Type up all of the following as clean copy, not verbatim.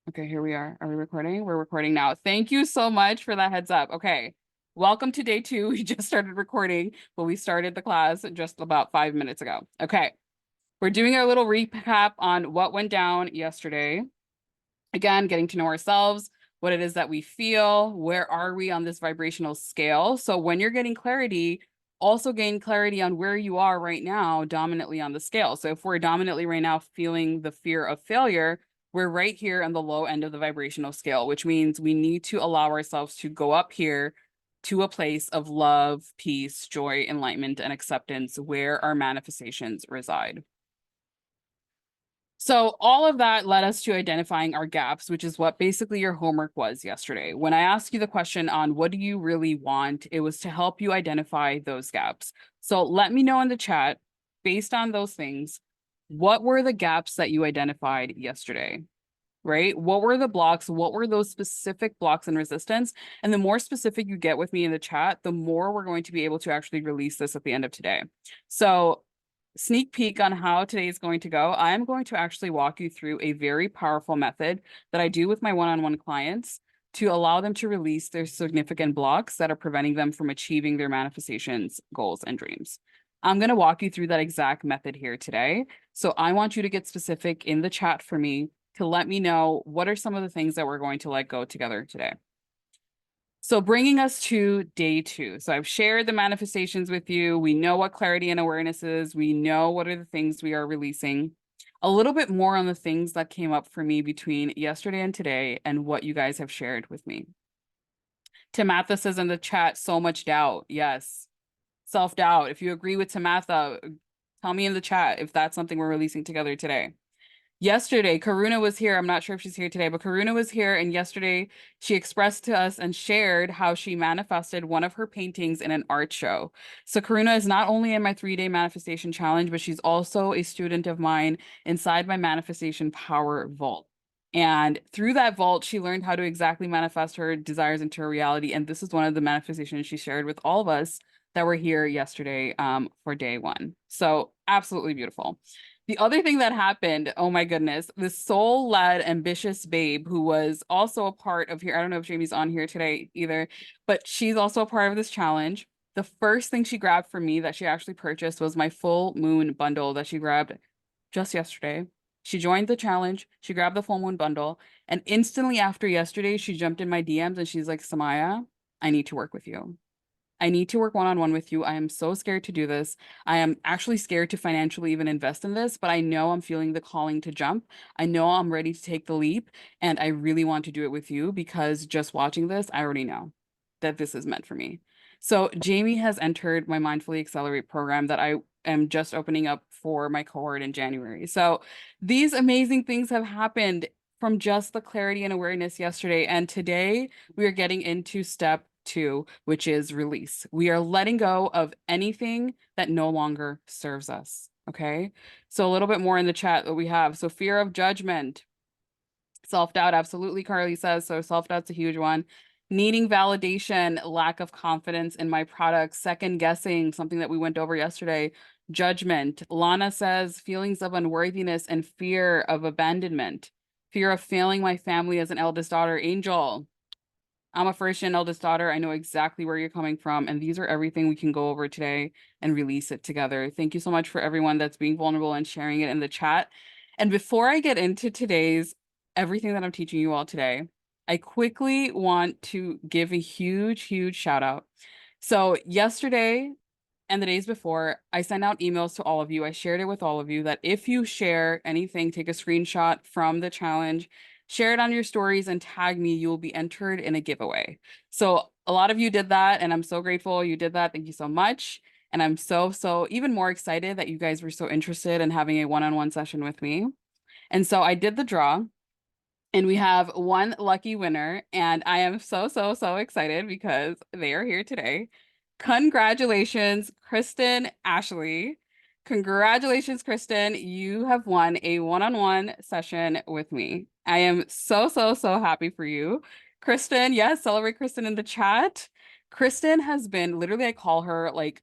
Okay, here we are. Are we recording? We're recording now. Thank you so much for that heads up. Okay. Welcome to day 2. We just started recording, but we started the class just about 5 minutes ago. Okay. We're doing a little recap on what went down yesterday. Again, getting to know ourselves, what it is that we feel, where are we on this vibrational scale. So when you're getting clarity, also gain clarity on where you are right now, dominantly on the scale. So if we're dominantly right now feeling the fear of failure, we're right here on the low end of the vibrational scale, which means we need to allow ourselves to go up here to a place of love, peace, joy, enlightenment, and acceptance where our manifestations reside. So all of that led us to identifying our gaps, which is what basically your homework was yesterday. When I asked you the question on what do you really want, it was to help you identify those gaps. So let me know in the chat, based on those things, what were the gaps that you identified yesterday? Right? What were the blocks? What were those specific blocks and resistance? And the more specific you get with me in the chat, the more we're going to be able to actually release this at the end of today. So sneak peek on how today is going to go. I am going to actually walk you through a very powerful method that I do with my one-on-one clients to allow them to release their significant blocks that are preventing them from achieving their manifestations, goals, and dreams. I'm going to walk you through that exact method here today. So I want you to get specific in the chat for me to let me know what are some of the things that we're going to let go together today. So bringing us to day 2. So I've shared the manifestations with you. We know what clarity and awareness is. We know what are the things we are releasing. A little bit more on the things that came up for me between yesterday and today and what you guys have shared with me. Tamatha says in the chat, so much doubt. Yes. Self-doubt. If you agree with Tamatha, tell me in the chat if that's something we're releasing together today. Yesterday, Karuna was here. I'm not sure if she's here today, but Karuna was here. And yesterday, she expressed to us and shared how she manifested one of her paintings in an art show. So, Karuna is not only in my 3-day manifestation challenge, but she's also a student of mine inside my manifestation power vault. And through that vault, she learned how to exactly manifest her desires into her reality. And this is one of the manifestations she shared with all of us that were here yesterday for day 1. So, absolutely beautiful. The other thing that happened, oh my goodness, this soul-led, ambitious babe who was also a part of here. I don't know if Jamie's on here today either, but she's also a part of this challenge. The first thing she grabbed for me that she actually purchased was my full moon bundle that she grabbed just yesterday. She joined the challenge. She grabbed the full moon bundle. And instantly after yesterday, she jumped in my DMs and she's like, Samaya, I need to work with you. I need to work one-on-one with you. I am so scared to do this. I am actually scared to financially even invest in this, but I know I'm feeling the calling to jump. I know I'm ready to take the leap, and I really want to do it with you because just watching this, I already know that this is meant for me. So Jamie has entered my Mindfully Accelerate program that I am just opening up for my cohort in January. So these amazing things have happened from just the clarity and awareness yesterday. And today we are getting into step 2, which is release. We are letting go of anything that no longer serves us. Okay. So a little bit more in the chat that we have. So fear of judgment, self-doubt. Absolutely. Carly says, so self-doubt's a huge one. Needing validation, lack of confidence in my products, second guessing, something that we went over yesterday, judgment. Lana says feelings of unworthiness and fear of abandonment, fear of failing my family as an eldest daughter. Angel, I'm a first gen eldest daughter. I know exactly where you're coming from. And these are everything we can go over today and release it together. Thank you so much for everyone that's being vulnerable and sharing it in the chat. And before I get into today's everything that I'm teaching you all today, I quickly want to give a huge, huge shout out. So yesterday and the days before, I sent out emails to all of you. I shared it with all of you that if you share anything, take a screenshot from the challenge, share it on your stories and tag me, you will be entered in a giveaway. So a lot of you did that, and I'm so grateful you did that. Thank you so much. And I'm so even more excited that you guys were so interested in having a one-on-one session with me. And so I did the draw. And we have one lucky winner, and I am so excited because they are here today. Congratulations, Kristen Ashley. Congratulations, Kristen. You have won a one-on-one session with me. I am so happy for you. Kristen, yes, celebrate Kristen in the chat. Kristen has been literally, I call her like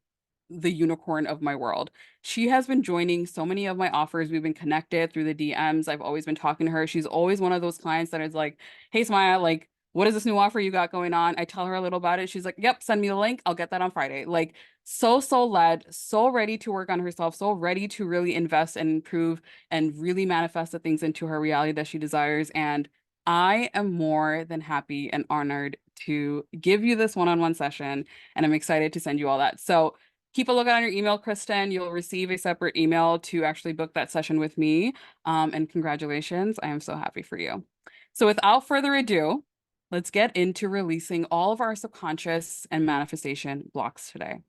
the unicorn of my world. She has been joining so many of my offers. We've been connected through the DMs. I've always been talking to her. She's always one of those clients that is like, "Hey, Sumaya, like, what is this new offer you got going on?" I tell her a little about it. She's like, "Yep, send me the link. I'll get that on Friday." Like, so led, so ready to work on herself, so ready to really invest and improve and really manifest the things into her reality that she desires. And I am more than happy and honored to give you this one-on-one session, and I'm excited to send you all that. So keep a lookout on your email, Kristen. You'll receive a separate email to actually book that session with me. And congratulations. I am so happy for you. So without further ado, let's get into releasing all of our subconscious and manifestation blocks today.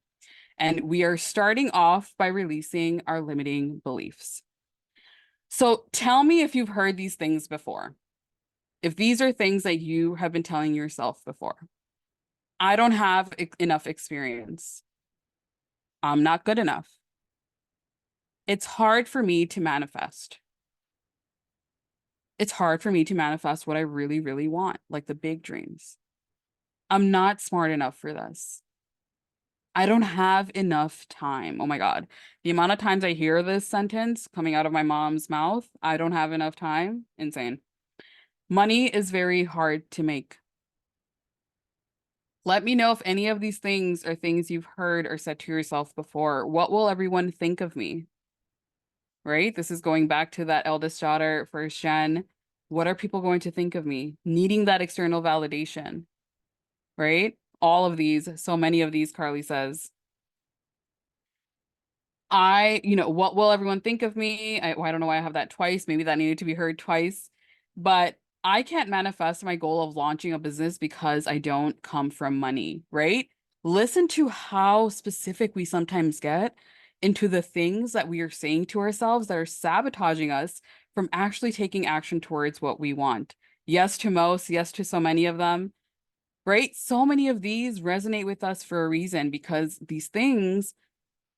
And we are starting off by releasing our limiting beliefs. So tell me if you've heard these things before. If these are things that you have been telling yourself before. I don't have enough experience. I'm not good enough. It's hard for me to manifest. It's hard for me to manifest what I really, really want, like the big dreams. I'm not smart enough for this. I don't have enough time. Oh my God. The amount of times I hear this sentence coming out of my mom's mouth, I don't have enough time, insane. Money is very hard to make. Let me know if any of these things are things you've heard or said to yourself before. What will everyone think of me? Right? This is going back to that eldest daughter, first gen. What are people going to think of me? Needing that external validation, right? All of these, so many of these, Carly says. What will everyone think of me? I don't know why I have that twice. Maybe that needed to be heard twice. But I can't manifest my goal of launching a business because I don't come from money, right? Listen to how specific we sometimes get into the things that we are saying to ourselves that are sabotaging us from actually taking action towards what we want. Yes to most, yes to so many of them, right? So many of these resonate with us for a reason because these things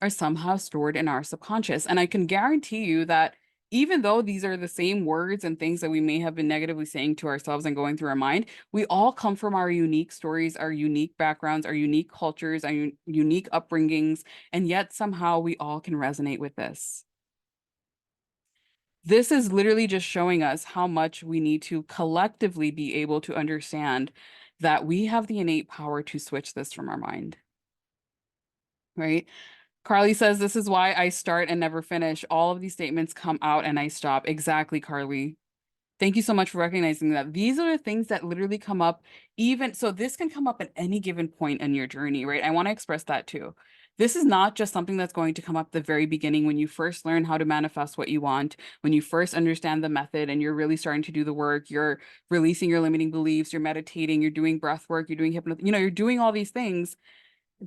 are somehow stored in our subconscious. And I can guarantee you that even though these are the same words and things that we may have been negatively saying to ourselves and going through our mind, we all come from our unique stories, our unique backgrounds, our unique cultures, our unique upbringings, and yet somehow we all can resonate with this. This is literally just showing us how much we need to collectively be able to understand that we have the innate power to switch this from our mind, right? Carly says, this is why I start and never finish. All of these statements come out and I stop. Exactly, Carly. Thank you so much for recognizing that. These are the things that literally come up even, so this can come up at any given point in your journey, right? I want to express that too. This is not just something that's going to come up at the very beginning when you first learn how to manifest what you want, when you first understand the method and you're really starting to do the work, you're releasing your limiting beliefs, you're meditating, you're doing breath work, you're doing hypnosis, you're doing all these things.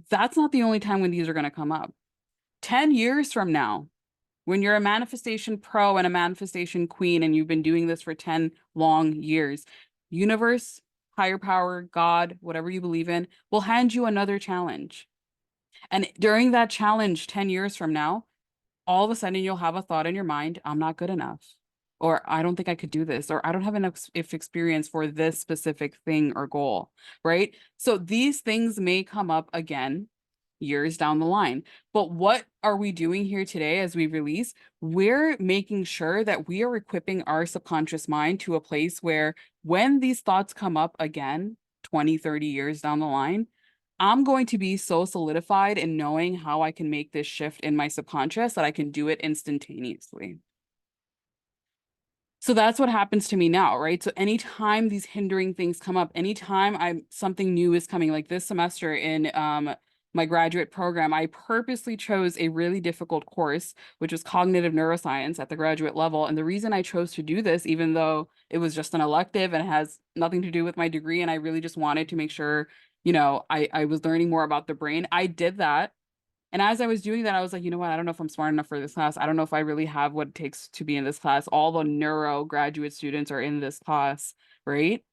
That's not the only time when these are going to come up. 10 years from now, when you're a manifestation pro and a manifestation queen, and you've been doing this for 10 long years, universe, higher power, God, whatever you believe in, will hand you another challenge. And during that challenge 10 years from now, all of a sudden you'll have a thought in your mind, I'm not good enough, or I don't think I could do this, or I don't have enough experience for this specific thing or goal, right? So these things may come up again years down the line. But what are we doing here today as we release? We're making sure that we are equipping our subconscious mind to a place where when these thoughts come up again, 20, 30 years down the line, I'm going to be so solidified in knowing how I can make this shift in my subconscious that I can do it instantaneously. So that's what happens to me now, right? So anytime these hindering things come up, anytime something new is coming, like this semester in my graduate program, I purposely chose a really difficult course, which was cognitive neuroscience at the graduate level. And the reason I chose to do this, even though it was just an elective and it has nothing to do with my degree, and I really just wanted to make sure, I was learning more about the brain, I did that. And as I was doing that, I was like, you know what? I don't know if I'm smart enough for this class. I don't know if I really have what it takes to be in this class. All the neuro graduate students are in this class, right?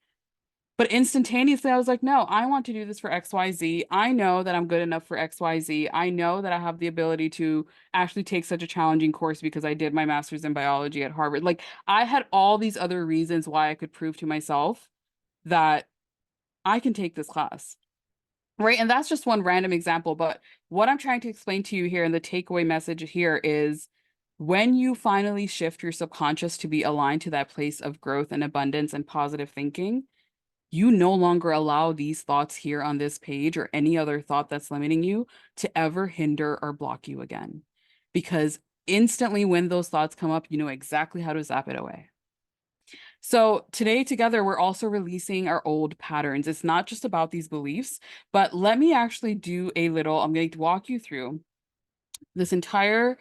But instantaneously, I was like, no, I want to do this for XYZ. I know that I'm good enough for XYZ. I know that I have the ability to actually take such a challenging course because I did my master's in biology at Harvard. Like, I had all these other reasons why I could prove to myself that I can take this class. Right. And that's just one random example. But what I'm trying to explain to you here, and the takeaway message here is when you finally shift your subconscious to be aligned to that place of growth and abundance and positive thinking, you no longer allow these thoughts here on this page or any other thought that's limiting you to ever hinder or block you again. Because instantly when those thoughts come up, you know exactly how to zap it away. So today together, we're also releasing our old patterns. It's not just about these beliefs, but let me actually do a little, I'm going to walk you through this entire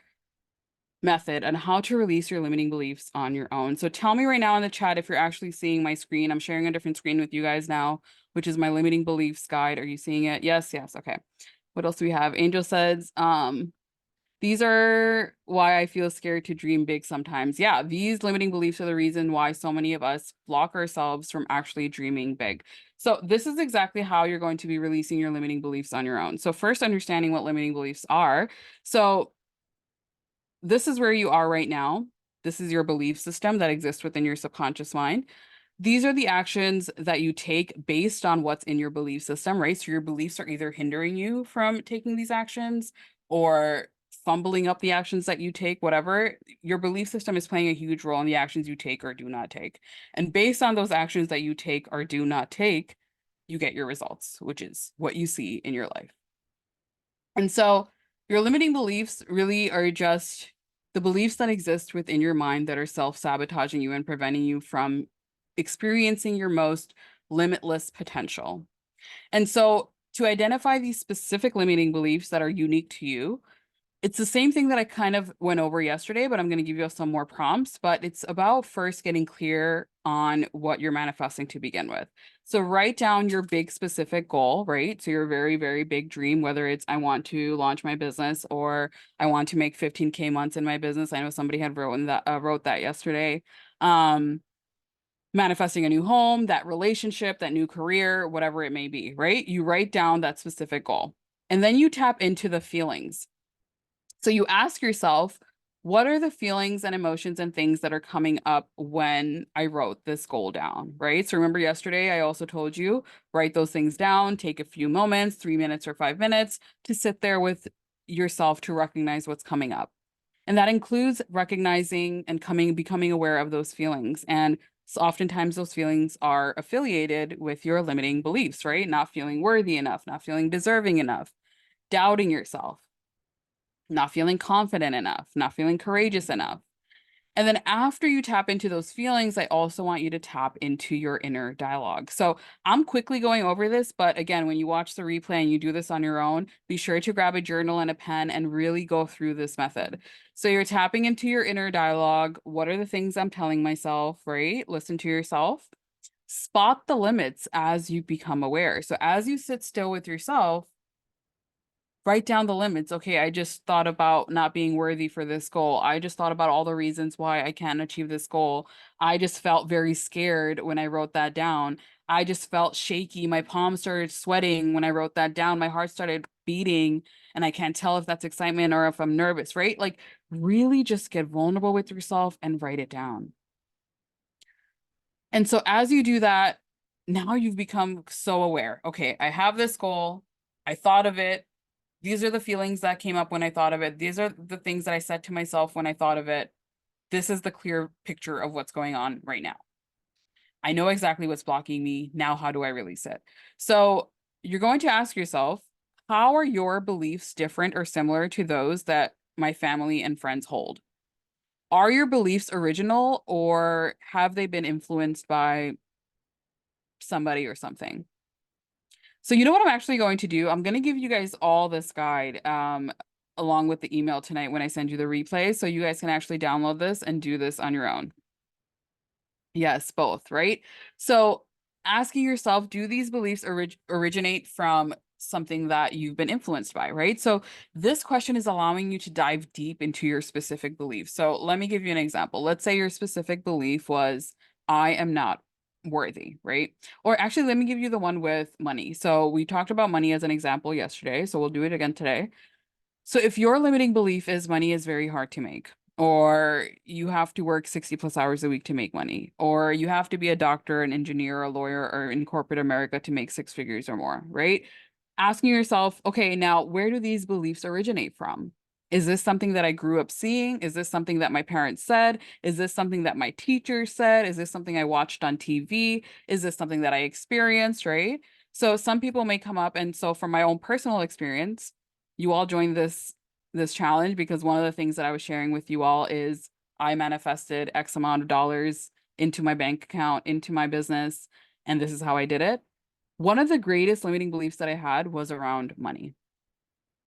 method on how to release your limiting beliefs on your own. So tell me right now in the chat if you're actually seeing my screen. I'm sharing a different screen with you guys now, which is my limiting beliefs guide. Are you seeing it? Yes, yes. Okay. What else do we have? Angel says, these are why I feel scared to dream big sometimes. Yeah, these limiting beliefs are the reason why so many of us block ourselves from actually dreaming big. So this is exactly how you're going to be releasing your limiting beliefs on your own. So first, understanding what limiting beliefs are. So this is where you are right now. This is your belief system that exists within your subconscious mind. These are the actions that you take based on what's in your belief system, right? So your beliefs are either hindering you from taking these actions or fumbling up the actions that you take, whatever. Your belief system is playing a huge role in the actions you take or do not take. And based on those actions that you take or do not take, you get your results, which is what you see in your life. And so your limiting beliefs really are just the beliefs that exist within your mind that are self-sabotaging you and preventing you from experiencing your most limitless potential. And so to identify these specific limiting beliefs that are unique to you, it's the same thing that I kind of went over yesterday, but I'm going to give you some more prompts. But it's about first getting clear on what you're manifesting to begin with. So write down your big specific goal, right? So your very, very big dream, whether it's I want to launch my business or I want to make 15K months in my business. I know somebody had wrote that yesterday. Um, Manifesting a new home, that relationship, that new career, whatever it may be, right? You write down that specific goal. And then you tap into the feelings. So you ask yourself, what are the feelings and emotions and things that are coming up when I wrote this goal down, right? So remember yesterday, I also told you, write those things down, take a few moments, 3 minutes or 5 minutes to sit there with yourself to recognize what's coming up. And that includes recognizing and becoming aware of those feelings. And so oftentimes those feelings are affiliated with your limiting beliefs, right? Not feeling worthy enough, not feeling deserving enough, doubting yourself, not feeling confident enough, not feeling courageous enough. And then after you tap into those feelings, I also want you to tap into your inner dialogue. So I'm quickly going over this, but again, when you watch the replay and you do this on your own, be sure to grab a journal and a pen and really go through this method. So you're tapping into your inner dialogue. What are the things I'm telling myself, right? Listen to yourself. Spot the limits as you become aware. So as you sit still with yourself, write down the limits. Okay, I just thought about not being worthy for this goal. I just thought about all the reasons why I can't achieve this goal. I just felt very scared when I wrote that down. I just felt shaky. My palms started sweating when I wrote that down. My heart started beating, and I can't tell if that's excitement or if I'm nervous, right? Like, really just get vulnerable with yourself and write it down. And so, as you do that, now you've become so aware. Okay, I have this goal. I thought of it. These are the feelings that came up when I thought of it. These are the things that I said to myself when I thought of it. This is the clear picture of what's going on right now. I know exactly what's blocking me. Now, how do I release it? So you're going to ask yourself, how are your beliefs different or similar to those that my family and friends hold? Are your beliefs original or have they been influenced by somebody or something? So you know what I'm actually going to do? I'm going to give you guys all this guide along with the email tonight when I send you the replay, so you guys can actually download this and do this on your own. Yes, both, right? So asking yourself, do these beliefs originate from something that you've been influenced by, right? So this question is allowing you to dive deep into your specific beliefs. So let me give you an example. Let's say your specific belief was, I am not worthy, right? Or actually, let me give you the one with money. So we talked about money as an example yesterday, so we'll do it again today. So if your limiting belief is money is very hard to make, or you have to work 60 plus hours a week to make money, or you have to be a doctor, an engineer, a lawyer, or in corporate America to make six figures or more, right? asking yourself, okay, now where do these beliefs originate from? Is this something that I grew up seeing? Is this something that my parents said? Is this something that my teacher said? Is this something I watched on TV? Is this something that I experienced, right? So some people may come up, and so from my own personal experience, you all joined this challenge because one of the things that I was sharing with you all is I manifested X amount of dollars into my bank account, into my business, and this is how I did it. One of the greatest limiting beliefs that I had was around money.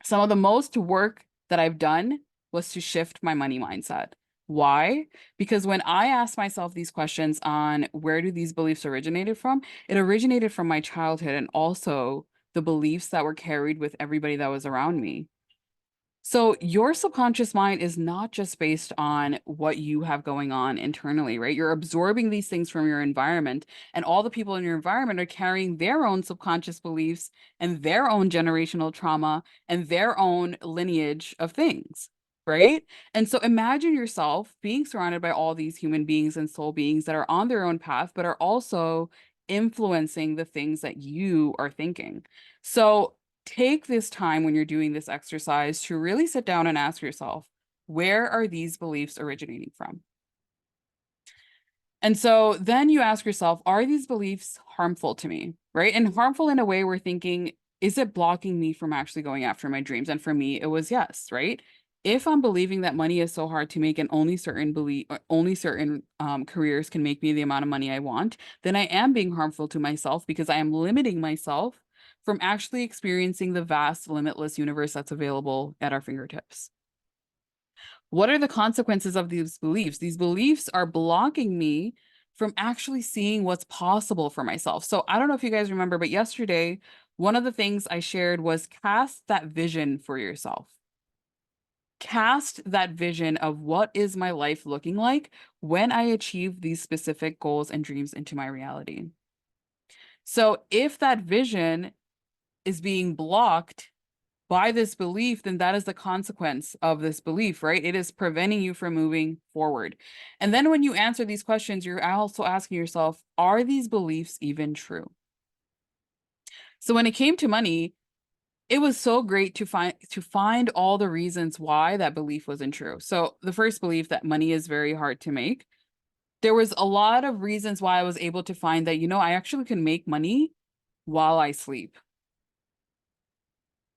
Some of the most work that I've done was to shift my money mindset. Why? Because when I asked myself these questions on where do these beliefs originated from, it originated from my childhood and also the beliefs that were carried with everybody that was around me. So your subconscious mind is not just based on what you have going on internally, right? You're absorbing these things from your environment, and all the people in your environment are carrying their own subconscious beliefs and their own generational trauma and their own lineage of things, right? And so imagine yourself being surrounded by all these human beings and soul beings that are on their own path, but are also influencing the things that you are thinking. So take this time when you're doing this exercise to really sit down and ask yourself, where are these beliefs originating from? And so then you ask yourself, are these beliefs harmful to me? Right? And harmful in a way we're thinking, is it blocking me from actually going after my dreams? And for me, it was yes, right? If I'm believing that money is so hard to make and only certain careers can make me the amount of money I want, then I am being harmful to myself because I am limiting myself from actually experiencing the vast, limitless universe that's available at our fingertips. What are the consequences of these beliefs? These beliefs are blocking me from actually seeing what's possible for myself. So I don't know if you guys remember, but yesterday, one of the things I shared was cast that vision for yourself. Cast that vision of what is my life looking like when I achieve these specific goals and dreams into my reality. So if that vision is being blocked by this belief, then that is the consequence of this belief, right? It is preventing you from moving forward. And then when you answer these questions, you're also asking yourself, are these beliefs even true? So when it came to money, it was so great to find all the reasons why that belief wasn't true. So the first belief that money is very hard to make, there was a lot of reasons why I was able to find that, I actually can make money while I sleep.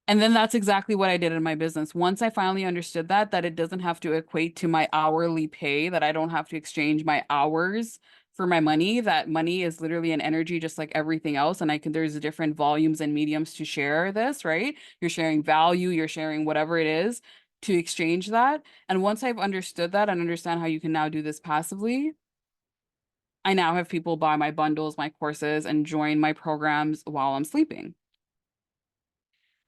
And then that's exactly what I did in my business. Once I finally understood that it doesn't have to equate to my hourly pay, that I don't have to exchange my hours for my money, that money is literally an energy just like everything else. And there's different volumes and mediums to share this, right? You're sharing value, you're sharing whatever it is to exchange that. And once I've understood that and understand how you can now do this passively, I now have people buy my bundles, my courses, and join my programs while I'm sleeping.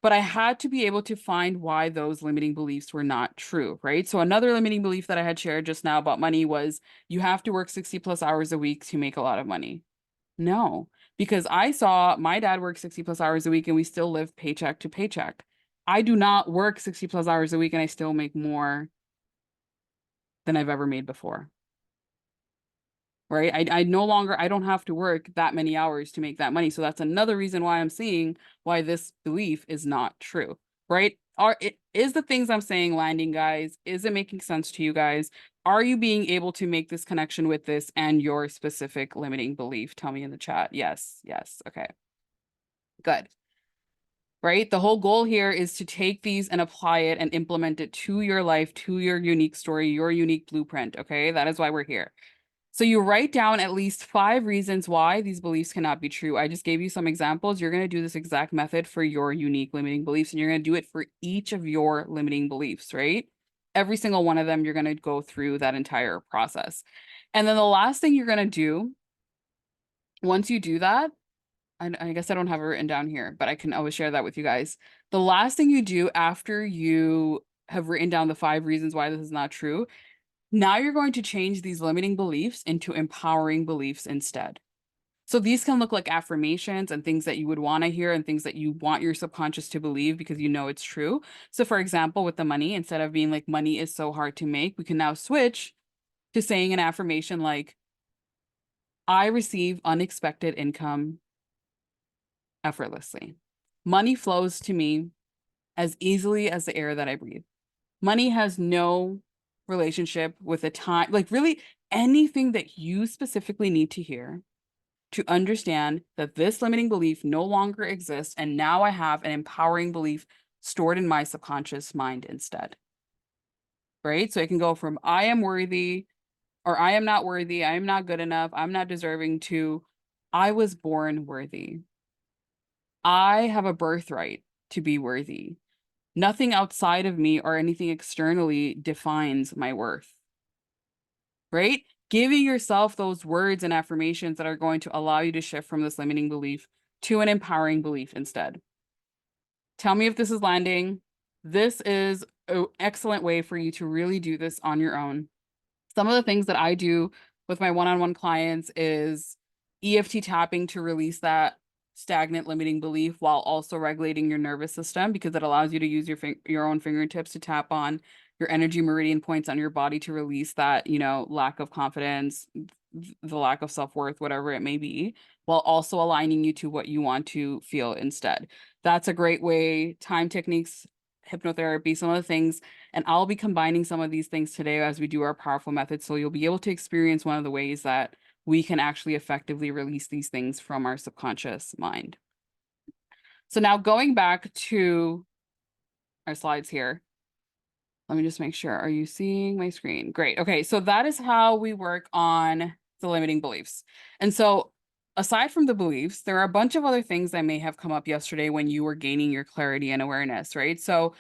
But I had to be able to find why those limiting beliefs were not true, right? So another limiting belief that I had shared just now about money was you have to work 60 plus hours a week to make a lot of money. No, because I saw my dad work 60 plus hours a week and we still live paycheck to paycheck. I do not work 60 plus hours a week and I still make more than I've ever made before. Right? I no longer, I don't have to work that many hours to make that money. So that's another reason why I'm seeing why this belief is not true, right? Is the things I'm saying landing, guys? Is it making sense to you guys? Are you being able to make this connection with this and your specific limiting belief? Tell me in the chat. Yes, yes. Okay, good. Right? The whole goal here is to take these and apply it and implement it to your life, to your unique story, your unique blueprint. Okay, that is why we're here. So you write down at least 5 reasons why these beliefs cannot be true. I just gave you some examples. You're going to do this exact method for your unique limiting beliefs, and you're going to do it for each of your limiting beliefs, right? Every single one of them, you're going to go through that entire process. And then the last thing you're going to do, once you do that, I guess I don't have it written down here, but I can always share that with you guys. The last thing you do after you have written down the 5 reasons why this is not true, now you're going to change these limiting beliefs into empowering beliefs instead. So these can look like affirmations and things that you would want to hear and things that you want your subconscious to believe because you know it's true. So for example, with the money, instead of being like money is so hard to make, we can now switch to saying an affirmation like, I receive unexpected income effortlessly. Money flows to me as easily as the air that I breathe. Money has no relationship with a time, like really anything that you specifically need to hear to understand that this limiting belief no longer exists. And now I have an empowering belief stored in my subconscious mind instead. Right. So it can go from I am worthy or I am not worthy. I am not good enough. I'm not deserving to I was born worthy. I have a birthright to be worthy. Nothing outside of me or anything externally defines my worth, right? Giving yourself those words and affirmations that are going to allow you to shift from this limiting belief to an empowering belief instead. Tell me if this is landing. This is an excellent way for you to really do this on your own. Some of the things that I do with my one-on-one clients is EFT tapping to release that stagnant limiting belief while also regulating your nervous system because it allows you to use your own fingertips to tap on your energy meridian points on your body to release that, lack of confidence, the lack of self-worth, whatever it may be, while also aligning you to what you want to feel instead. That's a great way. Time techniques, hypnotherapy, some of the things, and I'll be combining some of these things today as we do our powerful methods. So you'll be able to experience one of the ways that we can actually effectively release these things from our subconscious mind. So now going back to our slides here, let me just make sure. Are you seeing my screen? Great. Okay. So that is how we work on the limiting beliefs. And so aside from the beliefs, there are a bunch of other things that may have come up yesterday when you were gaining your clarity and awareness, right? So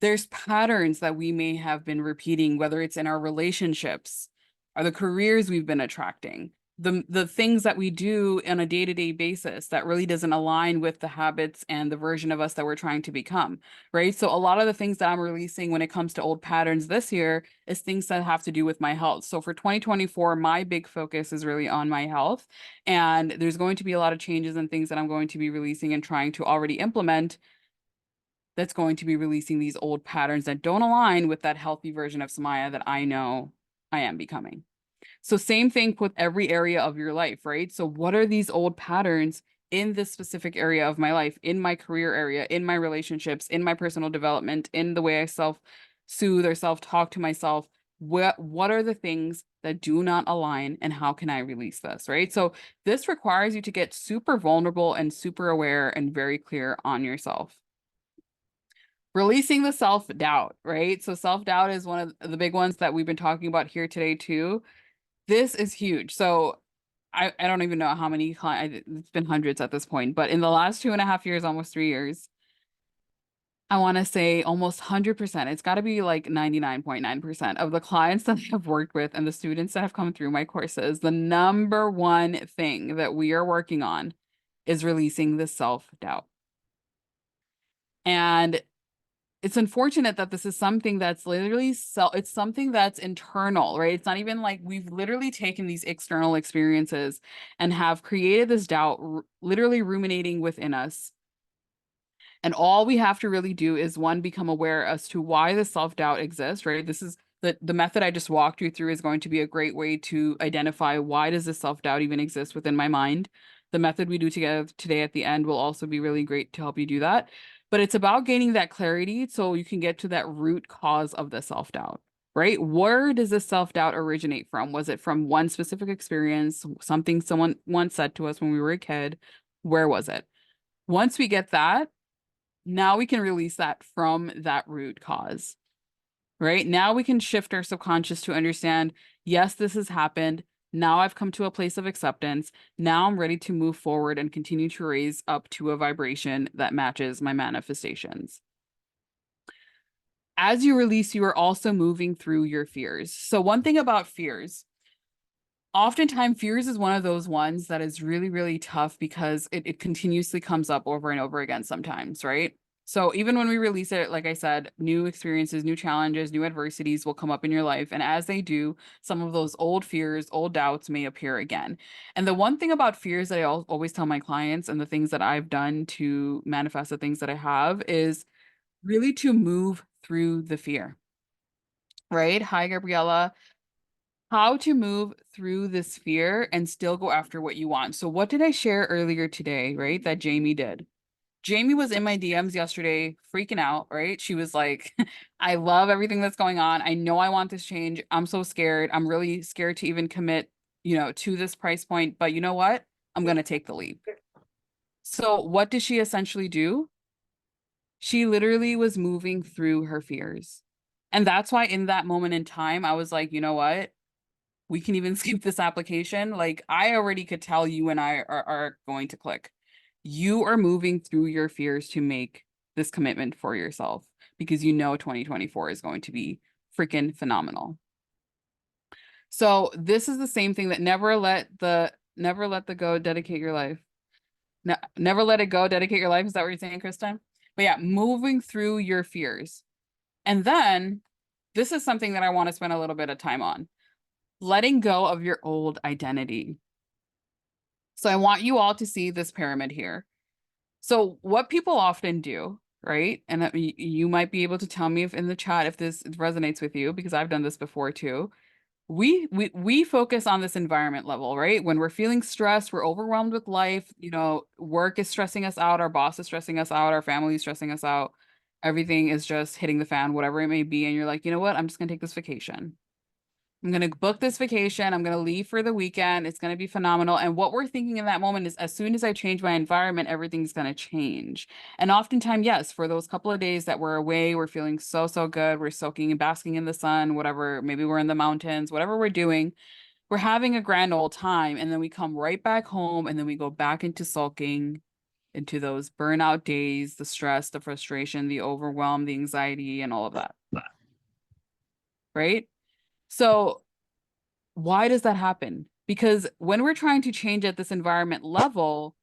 there's patterns that we may have been repeating, whether it's in our relationships or the careers we've been attracting, the things that we do on a day-to-day basis that really doesn't align with the habits and the version of us that we're trying to become, right? So a lot of the things that I'm releasing when it comes to old patterns this year is things that have to do with my health. So for 2024, my big focus is really on my health. And there's going to be a lot of changes and things that I'm going to be releasing and trying to already implement that's going to be releasing these old patterns that don't align with that healthy version of Sumaya that I know I am becoming. So same thing with every area of your life, right? So what are these old patterns in this specific area of my life, in my career area, in my relationships, in my personal development, in the way I self-soothe or self-talk to myself? What are the things that do not align and how can I release this, right? So this requires you to get super vulnerable and super aware and very clear on yourself. Releasing the self-doubt, right? So self-doubt is one of the big ones that we've been talking about here today too. This is huge. So I don't even know how many clients, it's been hundreds at this point, but in the last 2.5 years, almost 3 years, I want to say almost 100%. It's got to be like 99.9% of the clients that I have worked with and the students that have come through my courses. The number one thing that we are working on is releasing the self-doubt. And it's unfortunate that this is something that's literally it's something that's internal, right? It's not even like we've literally taken these external experiences and have created this doubt literally ruminating within us. And all we have to really do is one, become aware as to why the self-doubt exists, right? This is the method I just walked you through is going to be a great way to identify why does this self-doubt even exist within my mind. The method we do together today at the end will also be really great to help you do that. But it's about gaining that clarity so you can get to that root cause of the self-doubt, right? Where does this self-doubt originate from? Was it from one specific experience, something someone once said to us when we were a kid? Where was it? Once we get that, now we can release that from that root cause, right? Now we can shift our subconscious to understand, yes, this has happened. Now I've come to a place of acceptance. Now I'm ready to move forward and continue to raise up to a vibration that matches my manifestations. As you release, you are also moving through your fears. So one thing about fears, oftentimes fears is one of those ones that is really, really tough because it continuously comes up over and over again sometimes, right? So even when we release it, like I said, new experiences, new challenges, new adversities will come up in your life. And as they do, some of those old fears, old doubts may appear again. And the one thing about fears that I always tell my clients and the things that I've done to manifest the things that I have is really to move through the fear, right? Hi, Gabriella. How to move through this fear and still go after what you want. So what did I share earlier today, right? That Jamie did. Jamie was in my DMs yesterday freaking out, right? She was like, I love everything that's going on. I know I want this change. I'm so scared. I'm really scared to even commit, to this price point. But you know what? I'm going to take the leap. So, what did she essentially do? She literally was moving through her fears. And that's why in that moment in time, I was like, you know what? We can even skip this application. Like, I already could tell you and I are going to click. You are moving through your fears to make this commitment for yourself because 2024 is going to be freaking phenomenal. So this is the same thing that never let the go dedicate your life. Never let it go, dedicate your life. Is that what you're saying, Kristen? But yeah, moving through your fears. And then this is something that I want to spend a little bit of time on. Letting go of your old identity. So I want you all to see this pyramid here. So what people often do, right? And you might be able to tell me if in the chat if this resonates with you, because I've done this before too. We focus on this environment level, right? When we're feeling stressed, we're overwhelmed with life, work is stressing us out, our boss is stressing us out, our family is stressing us out. Everything is just hitting the fan, whatever it may be. And you're like, you know what? I'm just gonna take this vacation. I'm going to book this vacation. I'm going to leave for the weekend. It's going to be phenomenal. And what we're thinking in that moment is as soon as I change my environment, everything's going to change. And oftentimes, yes, for those couple of days that we're away, we're feeling so, so good. We're soaking and basking in the sun, whatever. Maybe we're in the mountains, whatever we're doing. We're having a grand old time. And then we come right back home and then we go back into sulking, into those burnout days, the stress, the frustration, the overwhelm, the anxiety, and all of that. Right. So why does that happen? Because when we're trying to change at this environment level,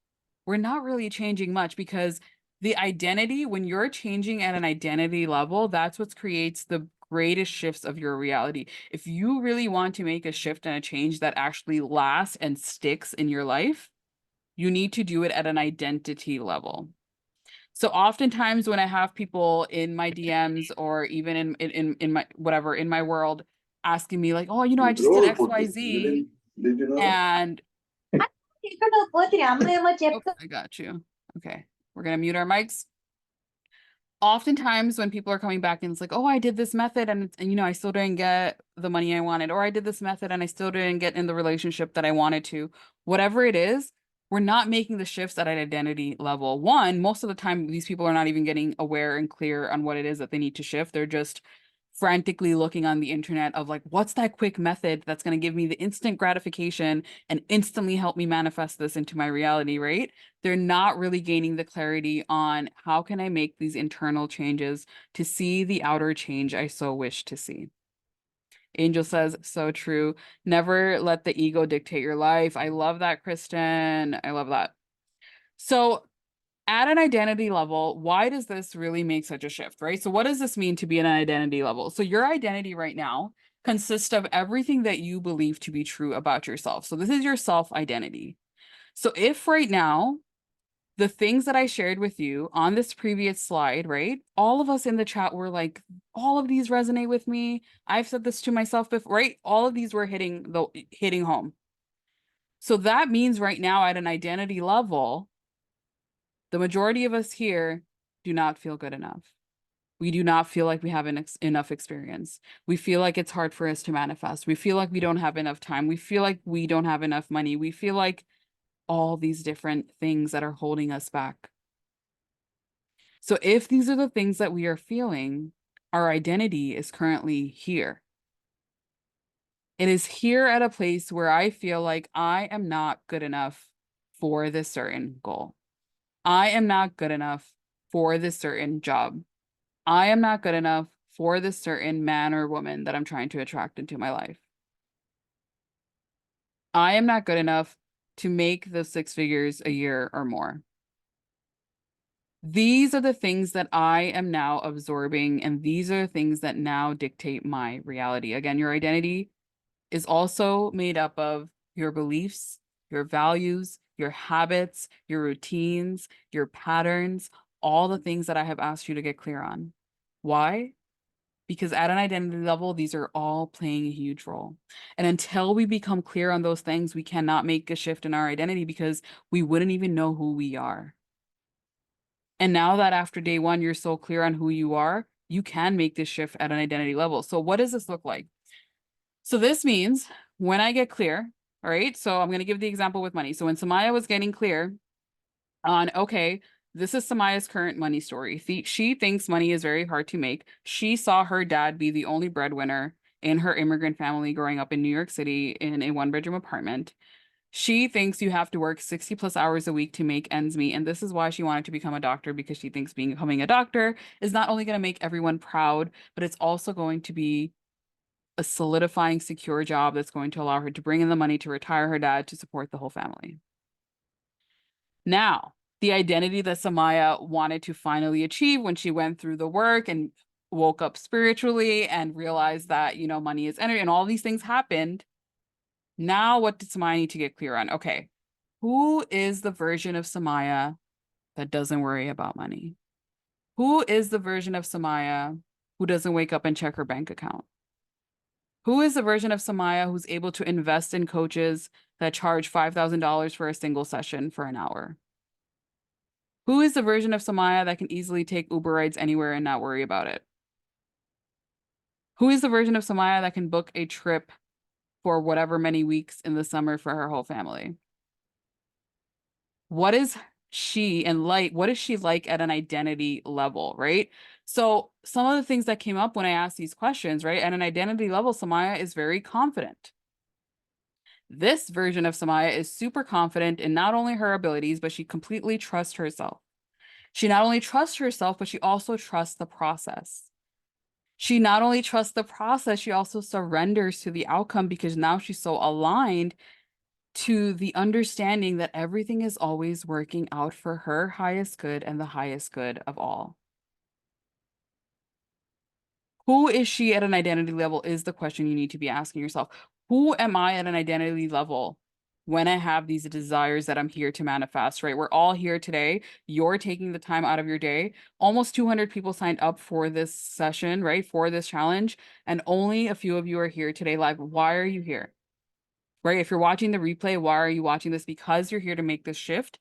we're not really changing much because the identity, when you're changing at an identity level, that's what creates the greatest shifts of your reality. If you really want to make a shift and a change that actually lasts and sticks in your life, you need to do it at an identity level. So oftentimes when I have people in my DMs or even in my whatever in my world asking me like, oh, I just did XYZ Did you know that? and oh, I got you. Okay. We're gonna mute our mics. Oftentimes when people are coming back and it's like, oh, I did this method and I still didn't get the money I wanted, or I did this method and I still didn't get in the relationship that I wanted to, whatever it is, we're not making the shifts at an identity level. One, most of the time, these people are not even getting aware and clear on what it is that they need to shift. They're just frantically looking on the internet of like, what's that quick method that's going to give me the instant gratification and instantly help me manifest this into my reality, right? They're not really gaining the clarity on how can I make these internal changes to see the outer change I so wish to see. Angel says, so true. Never let the ego dictate your life. I love that, Kristen. I love that. So at an identity level, why does this really make such a shift, right? So what does this mean to be at an identity level? So your identity right now consists of everything that you believe to be true about yourself. So this is your self-identity. So if right now, the things that I shared with you on this previous slide, right? All of us in the chat were like, all of these resonate with me. I've said this to myself before, right? All of these were hitting home. So that means right now at an identity level, the majority of us here do not feel good enough. We do not feel like we have enough experience. We feel like it's hard for us to manifest. We feel like we don't have enough time. We feel like we don't have enough money. We feel like all these different things that are holding us back. So if these are the things that we are feeling, our identity is currently here. It is here at a place where I feel like I am not good enough for this certain goal. I am not good enough for this certain job. I am not good enough for this certain man or woman that I'm trying to attract into my life. I am not good enough to make those 6 figures a year or more. These are the things that I am now absorbing, and these are the things that now dictate my reality. Again, your identity is also made up of your beliefs, your values, your habits, your routines, your patterns, all the things that I have asked you to get clear on. Why? Because at an identity level, these are all playing a huge role. And until we become clear on those things, we cannot make a shift in our identity because we wouldn't even know who we are. And now that after day one, you're so clear on who you are, you can make this shift at an identity level. So what does this look like? So this means when I get clear, all right, so I'm going to give the example with money. So when Samaya was getting clear on, okay, this is Samaya's current money story. She thinks money is very hard to make. She saw her dad be the only breadwinner in her immigrant family growing up in New York City in a one-bedroom apartment. She thinks you have to work 60 plus hours a week to make ends meet. And this is why she wanted to become a doctor, because she thinks becoming a doctor is not only going to make everyone proud, but it's also going to be a solidifying, secure job that's going to allow her to bring in the money to retire her dad to support the whole family. Now, the identity that Samaya wanted to finally achieve when she went through the work and woke up spiritually and realized that, money is energy and all these things happened. Now, what did Samaya need to get clear on? Okay, who is the version of Samaya that doesn't worry about money? Who is the version of Samaya who doesn't wake up and check her bank account? Who is the version of Samaya who's able to invest in coaches that charge $5,000 for a single session for an hour? Who is the version of Samaya that can easily take Uber rides anywhere and not worry about it? Who is the version of Samaya that can book a trip for whatever many weeks in the summer for her whole family? What is what is she like at an identity level, right? So some of the things that came up when I asked these questions, right? At an identity level, Samaya is very confident. This version of Samaya is super confident in not only her abilities, but she completely trusts herself. She not only trusts herself, but she also trusts the process. She not only trusts the process, she also surrenders to the outcome because now she's so aligned to the understanding that everything is always working out for her highest good and the highest good of all. Who is she at an identity level is the question you need to be asking yourself. Who am I at an identity level when I have these desires that I'm here to manifest, right? We're all here today. You're taking the time out of your day. Almost 200 people signed up for this session, right? For this challenge. And only a few of you are here today live. Why are you here? Right? If you're watching the replay, why are you watching this? Because you're here to make this shift.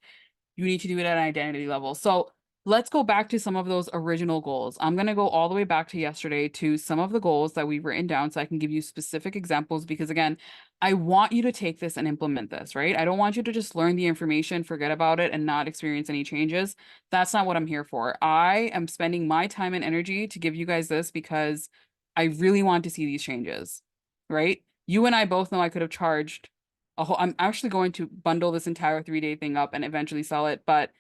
You need to do it at an identity level. So let's go back to some of those original goals. I'm going to go all the way back to yesterday to some of the goals that we've written down so I can give you specific examples because, again, I want you to take this and implement this, right? I don't want you to just learn the information, forget about it, and not experience any changes. That's not what I'm here for. I am spending my time and energy to give you guys this because I really want to see these changes, right? You and I both know I could have charged I'm actually going to bundle this entire 3-day thing up and eventually sell it, but